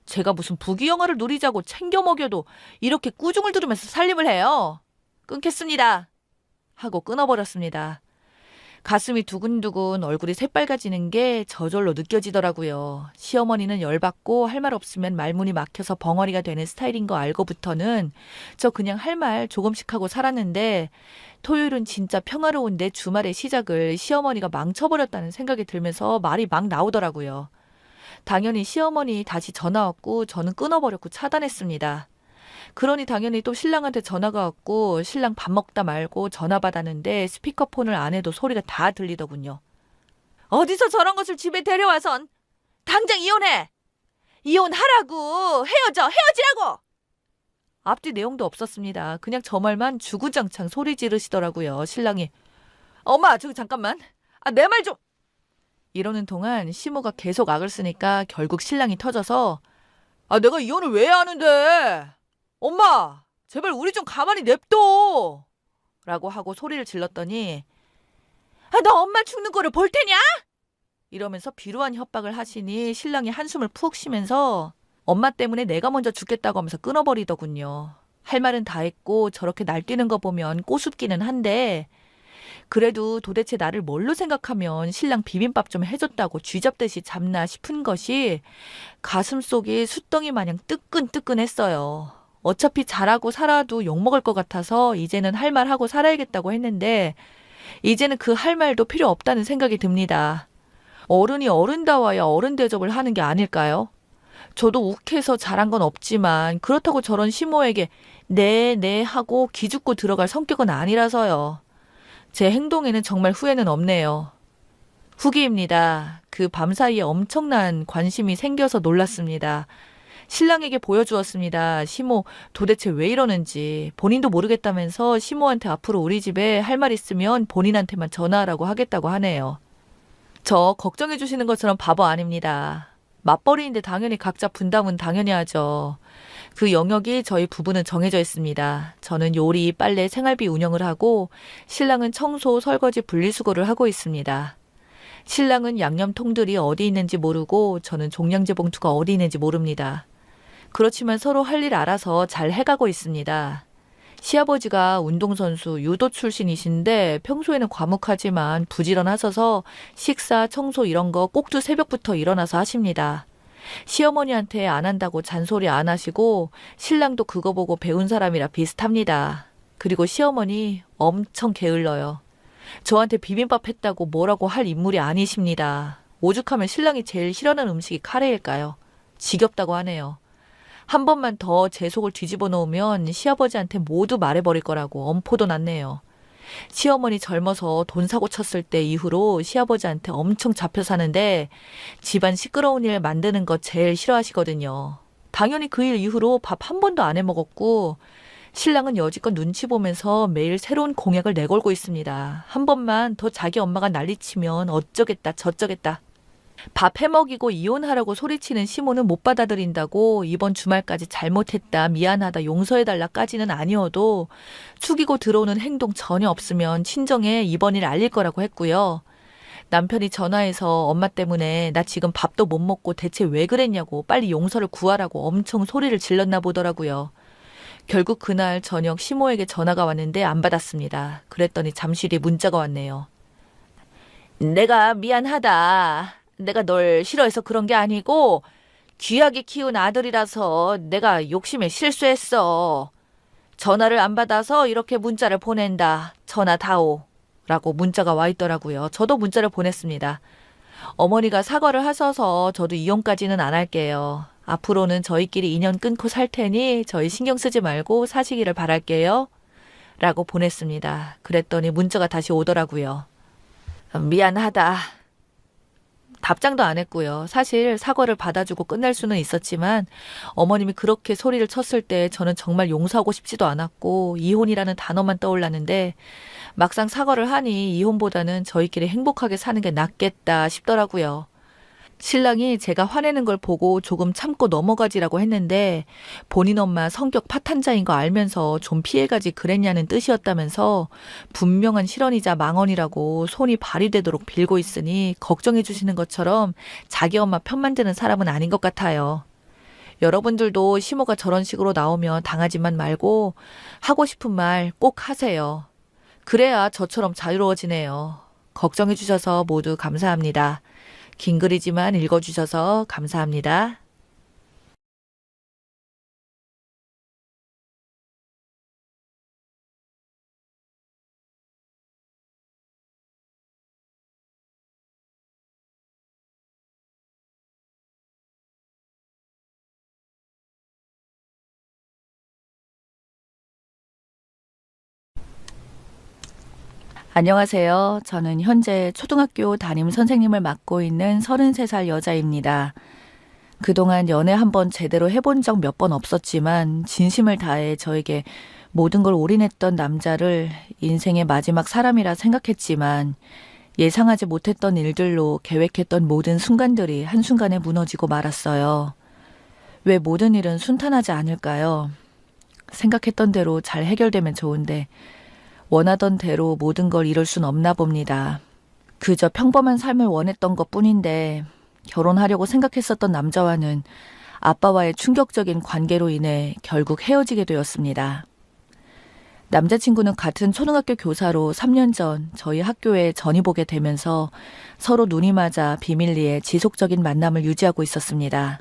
제가 무슨 부귀영화를 누리자고 챙겨 먹여도 이렇게 꾸중을 들으면서 살림을 해요. 끊겠습니다. 하고 끊어버렸습니다. 가슴이 두근두근 얼굴이 새빨개지는 게 저절로 느껴지더라고요. 시어머니는 열받고 할 말 없으면 말문이 막혀서 벙어리가 되는 스타일인 거 알고부터는 저 그냥 할 말 조금씩 하고 살았는데 토요일은 진짜 평화로운데 주말의 시작을 시어머니가 망쳐버렸다는 생각이 들면서 말이 막 나오더라고요. 당연히 시어머니 다시 전화 왔고 저는 끊어버렸고 차단했습니다. 그러니 당연히 또 신랑한테 전화가 왔고 신랑 밥 먹다 말고 전화 받았는데 스피커폰을 안 해도 소리가 다 들리더군요. 어디서 저런 것을 집에 데려와선 당장 이혼해! 이혼하라고! 헤어지라고! 앞뒤 내용도 없었습니다. 그냥 저 말만 주구장창 소리 지르시더라고요. 신랑이 엄마 저기 잠깐만 내 말 좀 이러는 동안 시모가 계속 악을 쓰니까 결국 신랑이 터져서 내가 이혼을 왜 하는데 엄마 제발 우리 좀 가만히 냅둬 라고 하고 소리를 질렀더니 너 엄마 죽는 거를 볼 테냐? 이러면서 비루한 협박을 하시니 신랑이 한숨을 푹 쉬면서 엄마 때문에 내가 먼저 죽겠다고 하면서 끊어버리더군요. 할 말은 다 했고 저렇게 날뛰는 거 보면 꼬숩기는 한데 그래도 도대체 나를 뭘로 생각하면 신랑 비빔밥 좀 해줬다고 쥐잡듯이 잡나 싶은 것이 가슴속이 숫덩이 마냥 뜨끈뜨끈했어요. 어차피 잘하고 살아도 욕먹을 것 같아서 이제는 할 말 하고 살아야겠다고 했는데 이제는 그 할 말도 필요 없다는 생각이 듭니다. 어른이 어른다워야 어른 대접을 하는 게 아닐까요? 저도 욱해서 잘한 건 없지만 그렇다고 저런 시모에게 네 하고 기죽고 들어갈 성격은 아니라서요. 제 행동에는 정말 후회는 없네요. 후기입니다. 그 밤사이에 엄청난 관심이 생겨서 놀랐습니다. 신랑에게 보여주었습니다. 시모 도대체 왜 이러는지 본인도 모르겠다면서 시모한테 앞으로 우리 집에 할 말 있으면 본인한테만 전화하라고 하겠다고 하네요. 저 걱정해 주시는 것처럼 바보 아닙니다. 맞벌이인데 당연히 각자 분담은 당연히 하죠. 그 영역이 저희 부부는 정해져 있습니다. 저는 요리, 빨래, 생활비 운영을 하고 신랑은 청소, 설거지, 분리수거를 하고 있습니다. 신랑은 양념통들이 어디 있는지 모르고 저는 종량제 봉투가 어디 있는지 모릅니다. 그렇지만 서로 할 일 알아서 잘 해가고 있습니다. 시아버지가 운동선수, 유도 출신이신데 평소에는 과묵하지만 부지런하셔서 식사, 청소 이런 거 꼭두 새벽부터 일어나서 하십니다. 시어머니한테 안 한다고 잔소리 안 하시고 신랑도 그거 보고 배운 사람이라 비슷합니다. 그리고 시어머니 엄청 게을러요. 저한테 비빔밥 했다고 뭐라고 할 인물이 아니십니다. 오죽하면 신랑이 제일 싫어하는 음식이 카레일까요? 지겹다고 하네요. 한 번만 더 제 속을 뒤집어 놓으면 시아버지한테 모두 말해버릴 거라고 엄포도 났네요. 시어머니 젊어서 돈 사고 쳤을 때 이후로 시아버지한테 엄청 잡혀 사는데 집안 시끄러운 일 만드는 거 제일 싫어하시거든요. 당연히 그 일 이후로 밥 한 번도 안 해 먹었고 신랑은 여지껏 눈치 보면서 매일 새로운 공약을 내걸고 있습니다. 한 번만 더 자기 엄마가 난리치면 어쩌겠다 저쩌겠다. 밥 해먹이고 이혼하라고 소리치는 시모는 못 받아들인다고 이번 주말까지 잘못했다 미안하다 용서해달라까지는 아니어도 숙이고 들어오는 행동 전혀 없으면 친정에 이번 일 알릴 거라고 했고요. 남편이 전화해서 엄마 때문에 나 지금 밥도 못 먹고 대체 왜 그랬냐고 빨리 용서를 구하라고 엄청 소리를 질렀나 보더라고요. 결국 그날 저녁 시모에게 전화가 왔는데 안 받았습니다. 그랬더니 잠시 뒤 문자가 왔네요. 내가 미안하다. 내가 널 싫어해서 그런 게 아니고 귀하게 키운 아들이라서 내가 욕심에 실수했어. 전화를 안 받아서 이렇게 문자를 보낸다. 전화 다오. 라고 문자가 와 있더라고요. 저도 문자를 보냈습니다. 어머니가 사과를 하셔서 저도 이혼까지는 안 할게요. 앞으로는 저희끼리 인연 끊고 살 테니 저희 신경 쓰지 말고 사시기를 바랄게요. 라고 보냈습니다. 그랬더니 문자가 다시 오더라고요. 미안하다. 답장도 안 했고요. 사실 사과를 받아주고 끝날 수는 있었지만 어머님이 그렇게 소리를 쳤을 때 저는 정말 용서하고 싶지도 않았고 이혼이라는 단어만 떠올랐는데 막상 사과를 하니 이혼보다는 저희끼리 행복하게 사는 게 낫겠다 싶더라고요. 신랑이 제가 화내는 걸 보고 조금 참고 넘어가지라고 했는데 본인 엄마 성격 파탄자인 거 알면서 좀 피해가지 그랬냐는 뜻이었다면서 분명한 실언이자 망언이라고 손이 발휘되도록 빌고 있으니 걱정해 주시는 것처럼 자기 엄마 편만 드는 사람은 아닌 것 같아요. 여러분들도 시모가 저런 식으로 나오면 당하지만 말고 하고 싶은 말 꼭 하세요. 그래야 저처럼 자유로워지네요. 걱정해 주셔서 모두 감사합니다. 긴 글이지만 읽어주셔서 감사합니다. 안녕하세요. 저는 현재 초등학교 담임 선생님을 맡고 있는 33살 여자입니다. 그동안 연애 한번 제대로 해본 적 몇 번 없었지만 진심을 다해 저에게 모든 걸 올인했던 남자를 인생의 마지막 사람이라 생각했지만 예상하지 못했던 일들로 계획했던 모든 순간들이 한순간에 무너지고 말았어요. 왜 모든 일은 순탄하지 않을까요? 생각했던 대로 잘 해결되면 좋은데 원하던 대로 모든 걸 이룰 순 없나 봅니다. 그저 평범한 삶을 원했던 것뿐인데 결혼하려고 생각했었던 남자와는 아빠와의 충격적인 관계로 인해 결국 헤어지게 되었습니다. 남자친구는 같은 초등학교 교사로 3년 전 저희 학교에 전이 보게 되면서 서로 눈이 맞아 비밀리에 지속적인 만남을 유지하고 있었습니다.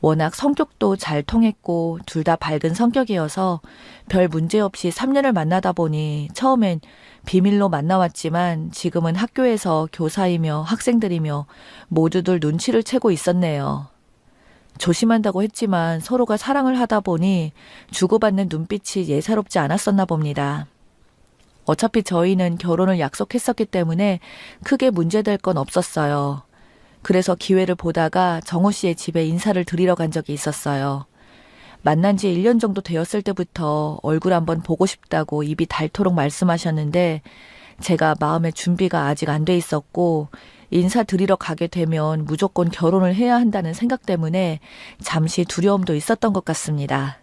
워낙 성격도 잘 통했고 둘 다 밝은 성격이어서 별 문제 없이 3년을 만나다 보니 처음엔 비밀로 만나왔지만 지금은 학교에서 교사이며 학생들이며 모두들 눈치를 채고 있었네요. 조심한다고 했지만 서로가 사랑을 하다 보니 주고받는 눈빛이 예사롭지 않았었나 봅니다. 어차피 저희는 결혼을 약속했었기 때문에 크게 문제될 건 없었어요. 그래서 기회를 보다가 정우 씨의 집에 인사를 드리러 간 적이 있었어요. 만난 지 1년 정도 되었을 때부터 얼굴 한번 보고 싶다고 입이 닳도록 말씀하셨는데 제가 마음의 준비가 아직 안 돼 있었고 인사 드리러 가게 되면 무조건 결혼을 해야 한다는 생각 때문에 잠시 두려움도 있었던 것 같습니다.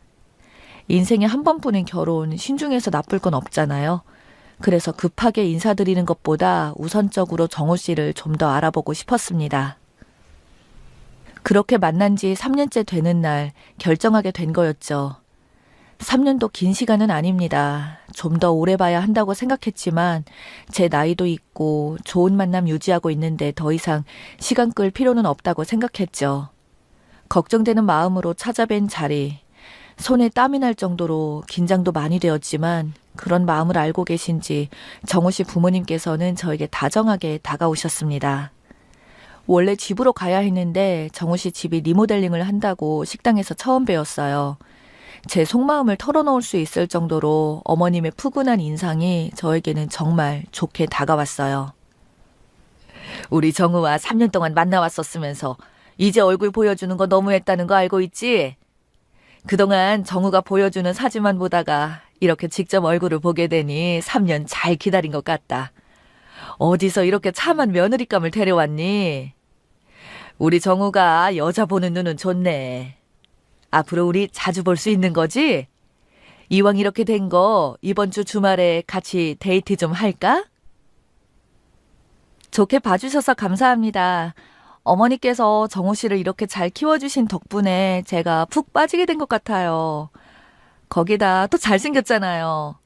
인생에 한 번뿐인 결혼 신중해서 나쁠 건 없잖아요. 그래서 급하게 인사드리는 것보다 우선적으로 정우 씨를 좀 더 알아보고 싶었습니다. 그렇게 만난 지 3년째 되는 날 결정하게 된 거였죠. 3년도 긴 시간은 아닙니다. 좀 더 오래 봐야 한다고 생각했지만 제 나이도 있고 좋은 만남 유지하고 있는데 더 이상 시간 끌 필요는 없다고 생각했죠. 걱정되는 마음으로 찾아뵌 자리, 손에 땀이 날 정도로 긴장도 많이 되었지만 그런 마음을 알고 계신지 정우 씨 부모님께서는 저에게 다정하게 다가오셨습니다. 원래 집으로 가야 했는데 정우 씨 집이 리모델링을 한다고 식당에서 처음 뵈었어요. 제 속마음을 털어놓을 수 있을 정도로 어머님의 푸근한 인상이 저에게는 정말 좋게 다가왔어요. 우리 정우와 3년 동안 만나왔었으면서 이제 얼굴 보여주는 거 너무했다는 거 알고 있지? 그동안 정우가 보여주는 사진만 보다가 이렇게 직접 얼굴을 보게 되니 3년 잘 기다린 것 같다. 어디서 이렇게 참한 며느리감을 데려왔니? 우리 정우가 여자 보는 눈은 좋네. 앞으로 우리 자주 볼 수 있는 거지? 이왕 이렇게 된 거 이번 주 주말에 같이 데이트 좀 할까? 좋게 봐주셔서 감사합니다. 어머니께서 정우 씨를 이렇게 잘 키워주신 덕분에 제가 푹 빠지게 된 것 같아요. 거기다 또 잘생겼잖아요.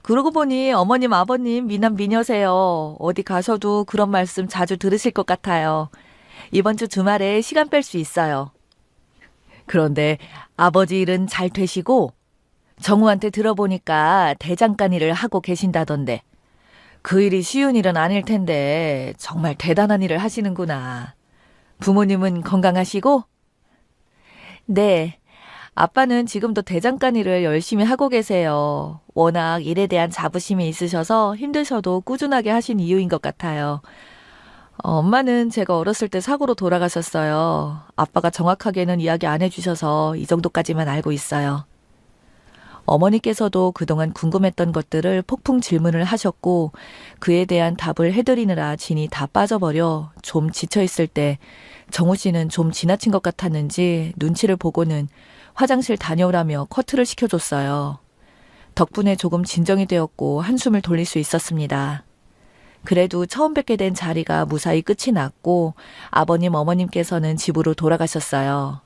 그러고 보니 어머님, 아버님 미남 미녀세요. 어디 가셔도 그런 말씀 자주 들으실 것 같아요. 이번 주 주말에 시간 뺄 수 있어요. 그런데 아버지 일은 잘 되시고 정우한테 들어보니까 대장간 일을 하고 계신다던데 그 일이 쉬운 일은 아닐 텐데 정말 대단한 일을 하시는구나. 부모님은 건강하시고? 네. 아빠는 지금도 대장간 일을 열심히 하고 계세요. 워낙 일에 대한 자부심이 있으셔서 힘드셔도 꾸준하게 하신 이유인 것 같아요. 엄마는 제가 어렸을 때 사고로 돌아가셨어요. 아빠가 정확하게는 이야기 안 해주셔서 이 정도까지만 알고 있어요. 어머니께서도 그동안 궁금했던 것들을 폭풍 질문을 하셨고 그에 대한 답을 해드리느라 진이 다 빠져버려 좀 지쳐있을 때 정우 씨는 좀 지나친 것 같았는지 눈치를 보고는 화장실 다녀오라며 커트를 시켜줬어요. 덕분에 조금 진정이 되었고 한숨을 돌릴 수 있었습니다. 그래도 처음 뵙게 된 자리가 무사히 끝이 났고 아버님 어머님께서는 집으로 돌아가셨어요.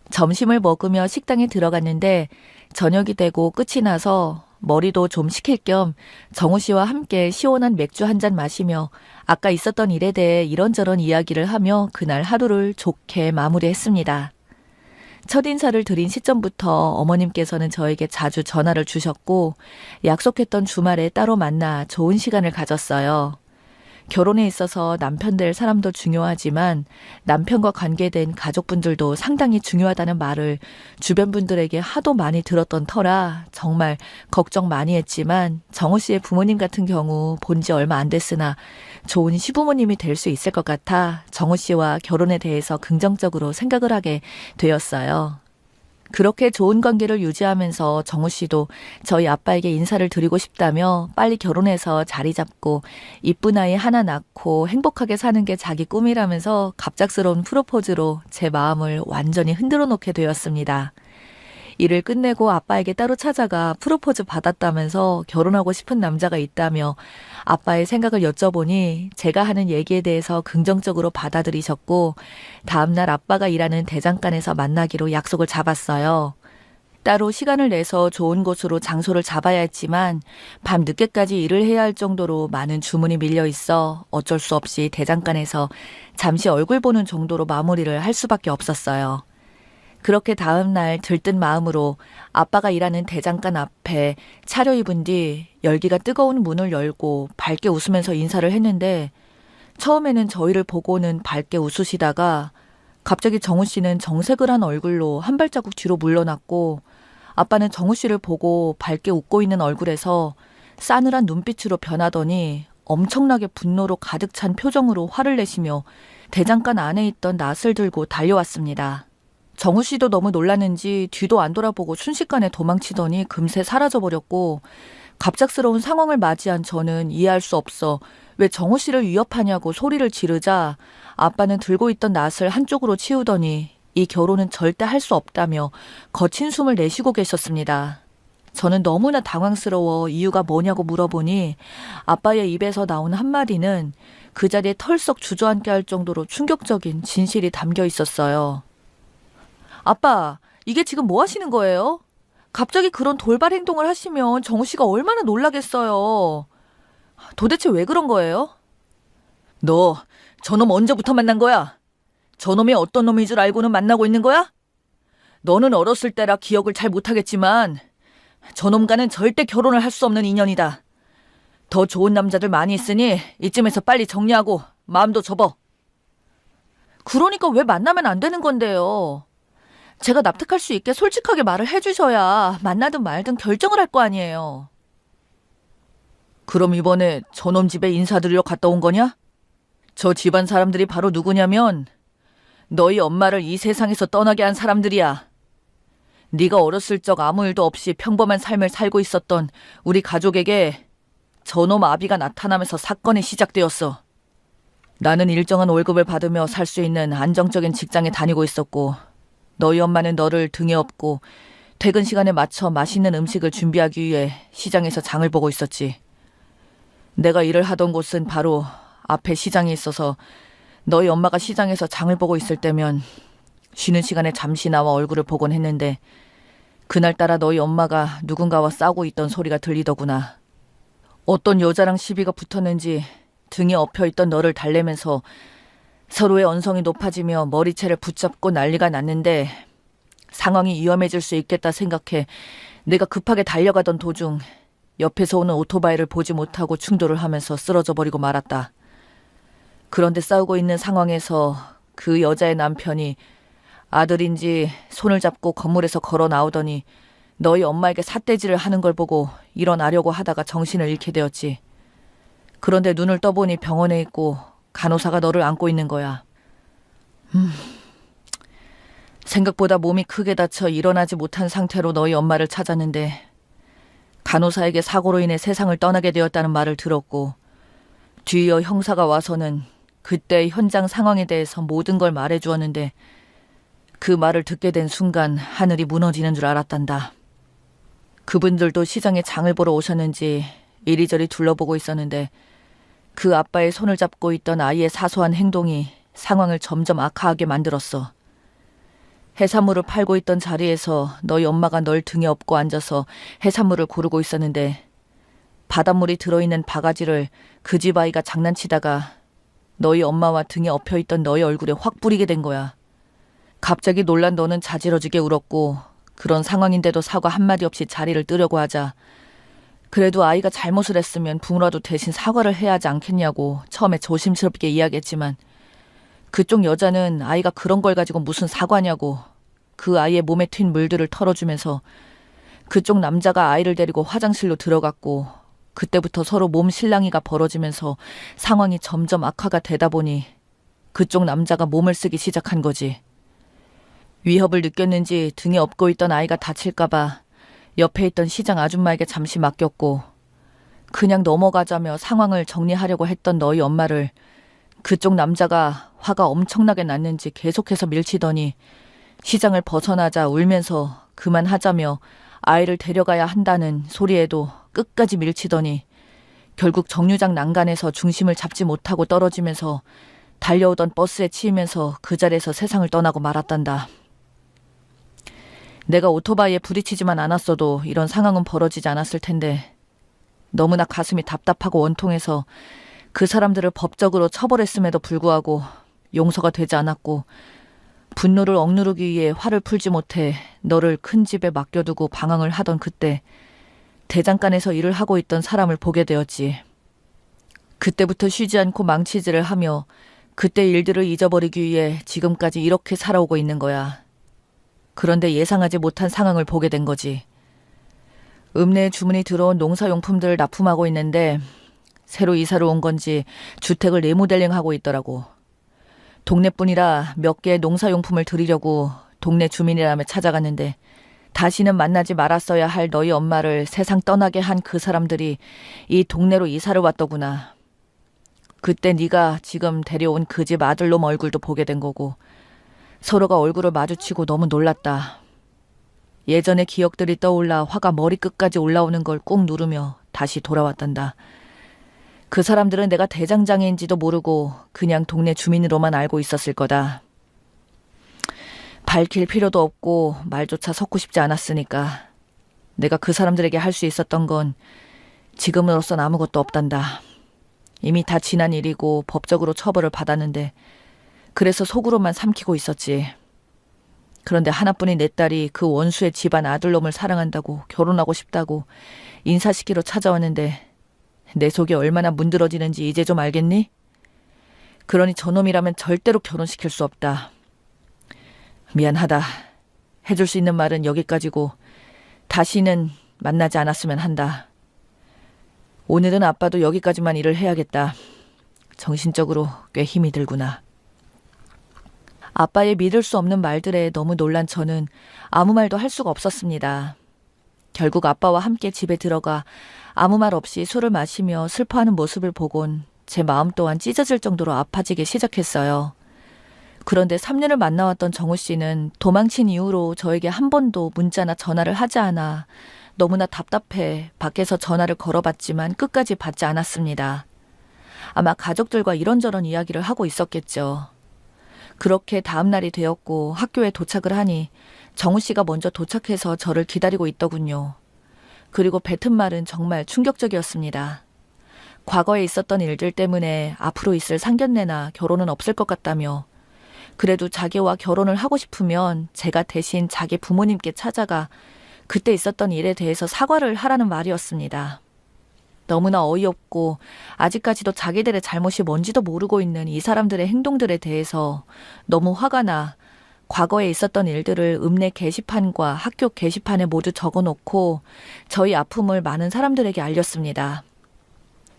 점심을 먹으며 식당에 들어갔는데 저녁이 되고 끝이 나서 머리도 좀 식힐 겸 정우 씨와 함께 시원한 맥주 한 잔 마시며 아까 있었던 일에 대해 이런저런 이야기를 하며 그날 하루를 좋게 마무리했습니다. 첫인사를 드린 시점부터 어머님께서는 저에게 자주 전화를 주셨고 약속했던 주말에 따로 만나 좋은 시간을 가졌어요. 결혼에 있어서 남편 될 사람도 중요하지만 남편과 관계된 가족분들도 상당히 중요하다는 말을 주변 분들에게 하도 많이 들었던 터라 정말 걱정 많이 했지만 정우 씨의 부모님 같은 경우 본지 얼마 안 됐으나 좋은 시부모님이 될 수 있을 것 같아 정우 씨와 결혼에 대해서 긍정적으로 생각을 하게 되었어요. 그렇게 좋은 관계를 유지하면서 정우 씨도 저희 아빠에게 인사를 드리고 싶다며 빨리 결혼해서 자리 잡고 이쁜 아이 하나 낳고 행복하게 사는 게 자기 꿈이라면서 갑작스러운 프로포즈로 제 마음을 완전히 흔들어 놓게 되었습니다. 일을 끝내고 아빠에게 따로 찾아가 프로포즈 받았다면서 결혼하고 싶은 남자가 있다며 아빠의 생각을 여쭤보니 제가 하는 얘기에 대해서 긍정적으로 받아들이셨고 다음날 아빠가 일하는 대장간에서 만나기로 약속을 잡았어요. 따로 시간을 내서 좋은 곳으로 장소를 잡아야 했지만 밤 늦게까지 일을 해야 할 정도로 많은 주문이 밀려 있어 어쩔 수 없이 대장간에서 잠시 얼굴 보는 정도로 마무리를 할 수밖에 없었어요. 그렇게 다음날 들뜬 마음으로 아빠가 일하는 대장간 앞에 차려입은 뒤 열기가 뜨거운 문을 열고 밝게 웃으면서 인사를 했는데 처음에는 저희를 보고는 밝게 웃으시다가 갑자기 정우 씨는 정색을 한 얼굴로 한 발자국 뒤로 물러났고 아빠는 정우 씨를 보고 밝게 웃고 있는 얼굴에서 싸늘한 눈빛으로 변하더니 엄청나게 분노로 가득 찬 표정으로 화를 내시며 대장간 안에 있던 낫을 들고 달려왔습니다. 정우 씨도 너무 놀랐는지 뒤도 안 돌아보고 순식간에 도망치더니 금세 사라져버렸고 갑작스러운 상황을 맞이한 저는 이해할 수 없어 왜 정우 씨를 위협하냐고 소리를 지르자 아빠는 들고 있던 낫을 한쪽으로 치우더니 이 결혼은 절대 할 수 없다며 거친 숨을 내쉬고 계셨습니다. 저는 너무나 당황스러워 이유가 뭐냐고 물어보니 아빠의 입에서 나온 한마디는 그 자리에 털썩 주저앉게 할 정도로 충격적인 진실이 담겨 있었어요. 아빠, 이게 지금 뭐 하시는 거예요? 갑자기 그런 돌발 행동을 하시면 정우 씨가 얼마나 놀라겠어요. 도대체 왜 그런 거예요? 너 저놈 언제부터 만난 거야? 저놈이 어떤 놈인 줄 알고는 만나고 있는 거야? 너는 어렸을 때라 기억을 잘 못하겠지만 저놈과는 절대 결혼을 할 수 없는 인연이다. 더 좋은 남자들 많이 있으니 이쯤에서 빨리 정리하고 마음도 접어. 그러니까 왜 만나면 안 되는 건데요? 제가 납득할 수 있게 솔직하게 말을 해주셔야 만나든 말든 결정을 할 거 아니에요. 그럼 이번에 저놈 집에 인사드리러 갔다 온 거냐? 저 집안 사람들이 바로 누구냐면 너희 엄마를 이 세상에서 떠나게 한 사람들이야. 네가 어렸을 적 아무 일도 없이 평범한 삶을 살고 있었던 우리 가족에게 저놈 아비가 나타나면서 사건이 시작되었어. 나는 일정한 월급을 받으며 살 수 있는 안정적인 직장에 다니고 있었고 너희 엄마는 너를 등에 업고 퇴근 시간에 맞춰 맛있는 음식을 준비하기 위해 시장에서 장을 보고 있었지. 내가 일을 하던 곳은 바로 앞에 시장이 있어서 너희 엄마가 시장에서 장을 보고 있을 때면 쉬는 시간에 잠시 나와 얼굴을 보곤 했는데 그날따라 너희 엄마가 누군가와 싸우고 있던 소리가 들리더구나. 어떤 여자랑 시비가 붙었는지 등에 엎혀있던 너를 달래면서 서로의 언성이 높아지며 머리채를 붙잡고 난리가 났는데 상황이 위험해질 수 있겠다 생각해 내가 급하게 달려가던 도중 옆에서 오는 오토바이를 보지 못하고 충돌을 하면서 쓰러져 버리고 말았다. 그런데 싸우고 있는 상황에서 그 여자의 남편이 아들인지 손을 잡고 건물에서 걸어 나오더니 너희 엄마에게 삿대질을 하는 걸 보고 일어나려고 하다가 정신을 잃게 되었지. 그런데 눈을 떠보니 병원에 있고 간호사가 너를 안고 있는 거야. 생각보다 몸이 크게 다쳐 일어나지 못한 상태로 너희 엄마를 찾았는데 간호사에게 사고로 인해 세상을 떠나게 되었다는 말을 들었고 뒤이어 형사가 와서는 그때 현장 상황에 대해서 모든 걸 말해주었는데 그 말을 듣게 된 순간 하늘이 무너지는 줄 알았단다. 그분들도 시장에 장을 보러 오셨는지 이리저리 둘러보고 있었는데 그 아빠의 손을 잡고 있던 아이의 사소한 행동이 상황을 점점 악화하게 만들었어. 해산물을 팔고 있던 자리에서 너희 엄마가 널 등에 업고 앉아서 해산물을 고르고 있었는데 바닷물이 들어있는 바가지를 그 집 아이가 장난치다가 너희 엄마와 등에 엎혀있던 너희 얼굴에 확 뿌리게 된 거야. 갑자기 놀란 너는 자지러지게 울었고 그런 상황인데도 사과 한마디 없이 자리를 뜨려고 하자 그래도 아이가 잘못을 했으면 부모라도 대신 사과를 해야 하지 않겠냐고 처음에 조심스럽게 이야기했지만 그쪽 여자는 아이가 그런 걸 가지고 무슨 사과냐고 그 아이의 몸에 튄 물들을 털어주면서 그쪽 남자가 아이를 데리고 화장실로 들어갔고 그때부터 서로 몸 실랑이가 벌어지면서 상황이 점점 악화가 되다 보니 그쪽 남자가 몸을 쓰기 시작한 거지. 위협을 느꼈는지 등에 업고 있던 아이가 다칠까봐 옆에 있던 시장 아줌마에게 잠시 맡겼고 그냥 넘어가자며 상황을 정리하려고 했던 너희 엄마를 그쪽 남자가 화가 엄청나게 났는지 계속해서 밀치더니 시장을 벗어나자 울면서 그만하자며 아이를 데려가야 한다는 소리에도 끝까지 밀치더니 결국 정류장 난간에서 중심을 잡지 못하고 떨어지면서 달려오던 버스에 치이면서 그 자리에서 세상을 떠나고 말았단다. 내가 오토바이에 부딪히지만 않았어도 이런 상황은 벌어지지 않았을 텐데 너무나 가슴이 답답하고 원통해서 그 사람들을 법적으로 처벌했음에도 불구하고 용서가 되지 않았고 분노를 억누르기 위해 화를 풀지 못해 너를 큰 집에 맡겨두고 방황을 하던 그때 대장간에서 일을 하고 있던 사람을 보게 되었지. 그때부터 쉬지 않고 망치질을 하며 그때 일들을 잊어버리기 위해 지금까지 이렇게 살아오고 있는 거야. 그런데 예상하지 못한 상황을 보게 된 거지. 읍내에 주문이 들어온 농사용품들을 납품하고 있는데 새로 이사를 온 건지 주택을 리모델링하고 있더라고. 동네뿐이라 몇 개의 농사용품을 드리려고 동네 주민이라며 찾아갔는데 다시는 만나지 말았어야 할 너희 엄마를 세상 떠나게 한 그 사람들이 이 동네로 이사를 왔더구나. 그때 네가 지금 데려온 그 집 아들놈 얼굴도 보게 된 거고 서로가 얼굴을 마주치고 너무 놀랐다. 예전의 기억들이 떠올라 화가 머리끝까지 올라오는 걸 꾹 누르며 다시 돌아왔단다. 그 사람들은 내가 대장장애인지도 모르고 그냥 동네 주민으로만 알고 있었을 거다. 밝힐 필요도 없고 말조차 섞고 싶지 않았으니까 내가 그 사람들에게 할 수 있었던 건 지금으로선 아무것도 없단다. 이미 다 지난 일이고 법적으로 처벌을 받았는데 그래서 속으로만 삼키고 있었지. 그런데 하나뿐인 내 딸이 그 원수의 집안 아들놈을 사랑한다고 결혼하고 싶다고 인사시키러 찾아왔는데 내 속이 얼마나 문드러지는지 이제 좀 알겠니? 그러니 저놈이라면 절대로 결혼시킬 수 없다. 미안하다. 해줄 수 있는 말은 여기까지고 다시는 만나지 않았으면 한다. 오늘은 아빠도 여기까지만 일을 해야겠다. 정신적으로 꽤 힘이 들구나. 아빠의 믿을 수 없는 말들에 너무 놀란 저는 아무 말도 할 수가 없었습니다. 결국 아빠와 함께 집에 들어가 아무 말 없이 술을 마시며 슬퍼하는 모습을 보곤 제 마음 또한 찢어질 정도로 아파지기 시작했어요. 그런데 3년을 만나왔던 정우 씨는 도망친 이후로 저에게 한 번도 문자나 전화를 하지 않아 너무나 답답해 밖에서 전화를 걸어봤지만 끝까지 받지 않았습니다. 아마 가족들과 이런저런 이야기를 하고 있었겠죠. 그렇게 다음 날이 되었고 학교에 도착을 하니 정우 씨가 먼저 도착해서 저를 기다리고 있더군요. 그리고 뱉은 말은 정말 충격적이었습니다. 과거에 있었던 일들 때문에 앞으로 있을 상견례나 결혼은 없을 것 같다며 그래도 자기와 결혼을 하고 싶으면 제가 대신 자기 부모님께 찾아가 그때 있었던 일에 대해서 사과를 하라는 말이었습니다. 너무나 어이없고 아직까지도 자기들의 잘못이 뭔지도 모르고 있는 이 사람들의 행동들에 대해서 너무 화가 나 과거에 있었던 일들을 읍내 게시판과 학교 게시판에 모두 적어놓고 저희 아픔을 많은 사람들에게 알렸습니다.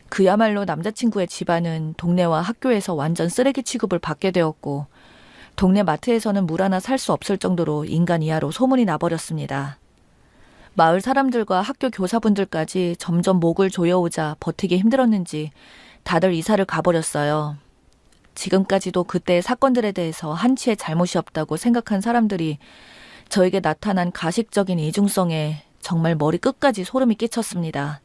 그야말로 남자친구의 집안은 동네와 학교에서 완전 쓰레기 취급을 받게 되었고 동네 마트에서는 물 하나 살 수 없을 정도로 인간 이하로 소문이 나버렸습니다. 마을 사람들과 학교 교사분들까지 점점 목을 조여오자 버티기 힘들었는지 다들 이사를 가버렸어요. 지금까지도 그때의 사건들에 대해서 한치의 잘못이 없다고 생각한 사람들이 저에게 나타난 가식적인 이중성에 정말 머리 끝까지 소름이 끼쳤습니다.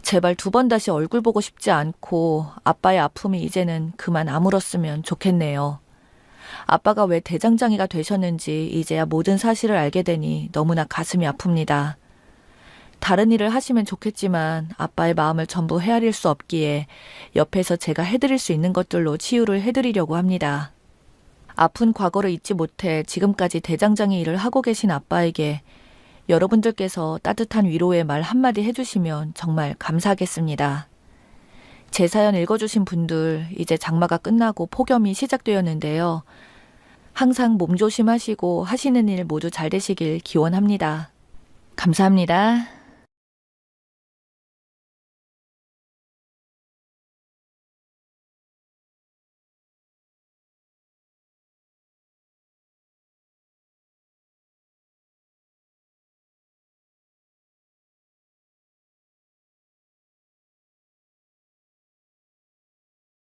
제발 2번 다시 얼굴 보고 싶지 않고 아빠의 아픔이 이제는 그만 아물었으면 좋겠네요. 아빠가 왜 대장장이가 되셨는지 이제야 모든 사실을 알게 되니 너무나 가슴이 아픕니다. 다른 일을 하시면 좋겠지만 아빠의 마음을 전부 헤아릴 수 없기에 옆에서 제가 해드릴 수 있는 것들로 치유를 해드리려고 합니다. 아픈 과거를 잊지 못해 지금까지 대장장이 일을 하고 계신 아빠에게 여러분들께서 따뜻한 위로의 말 한마디 해주시면 정말 감사하겠습니다. 제 사연 읽어주신 분들, 이제 장마가 끝나고 폭염이 시작되었는데요. 항상 몸조심하시고 하시는 일 모두 잘 되시길 기원합니다. 감사합니다.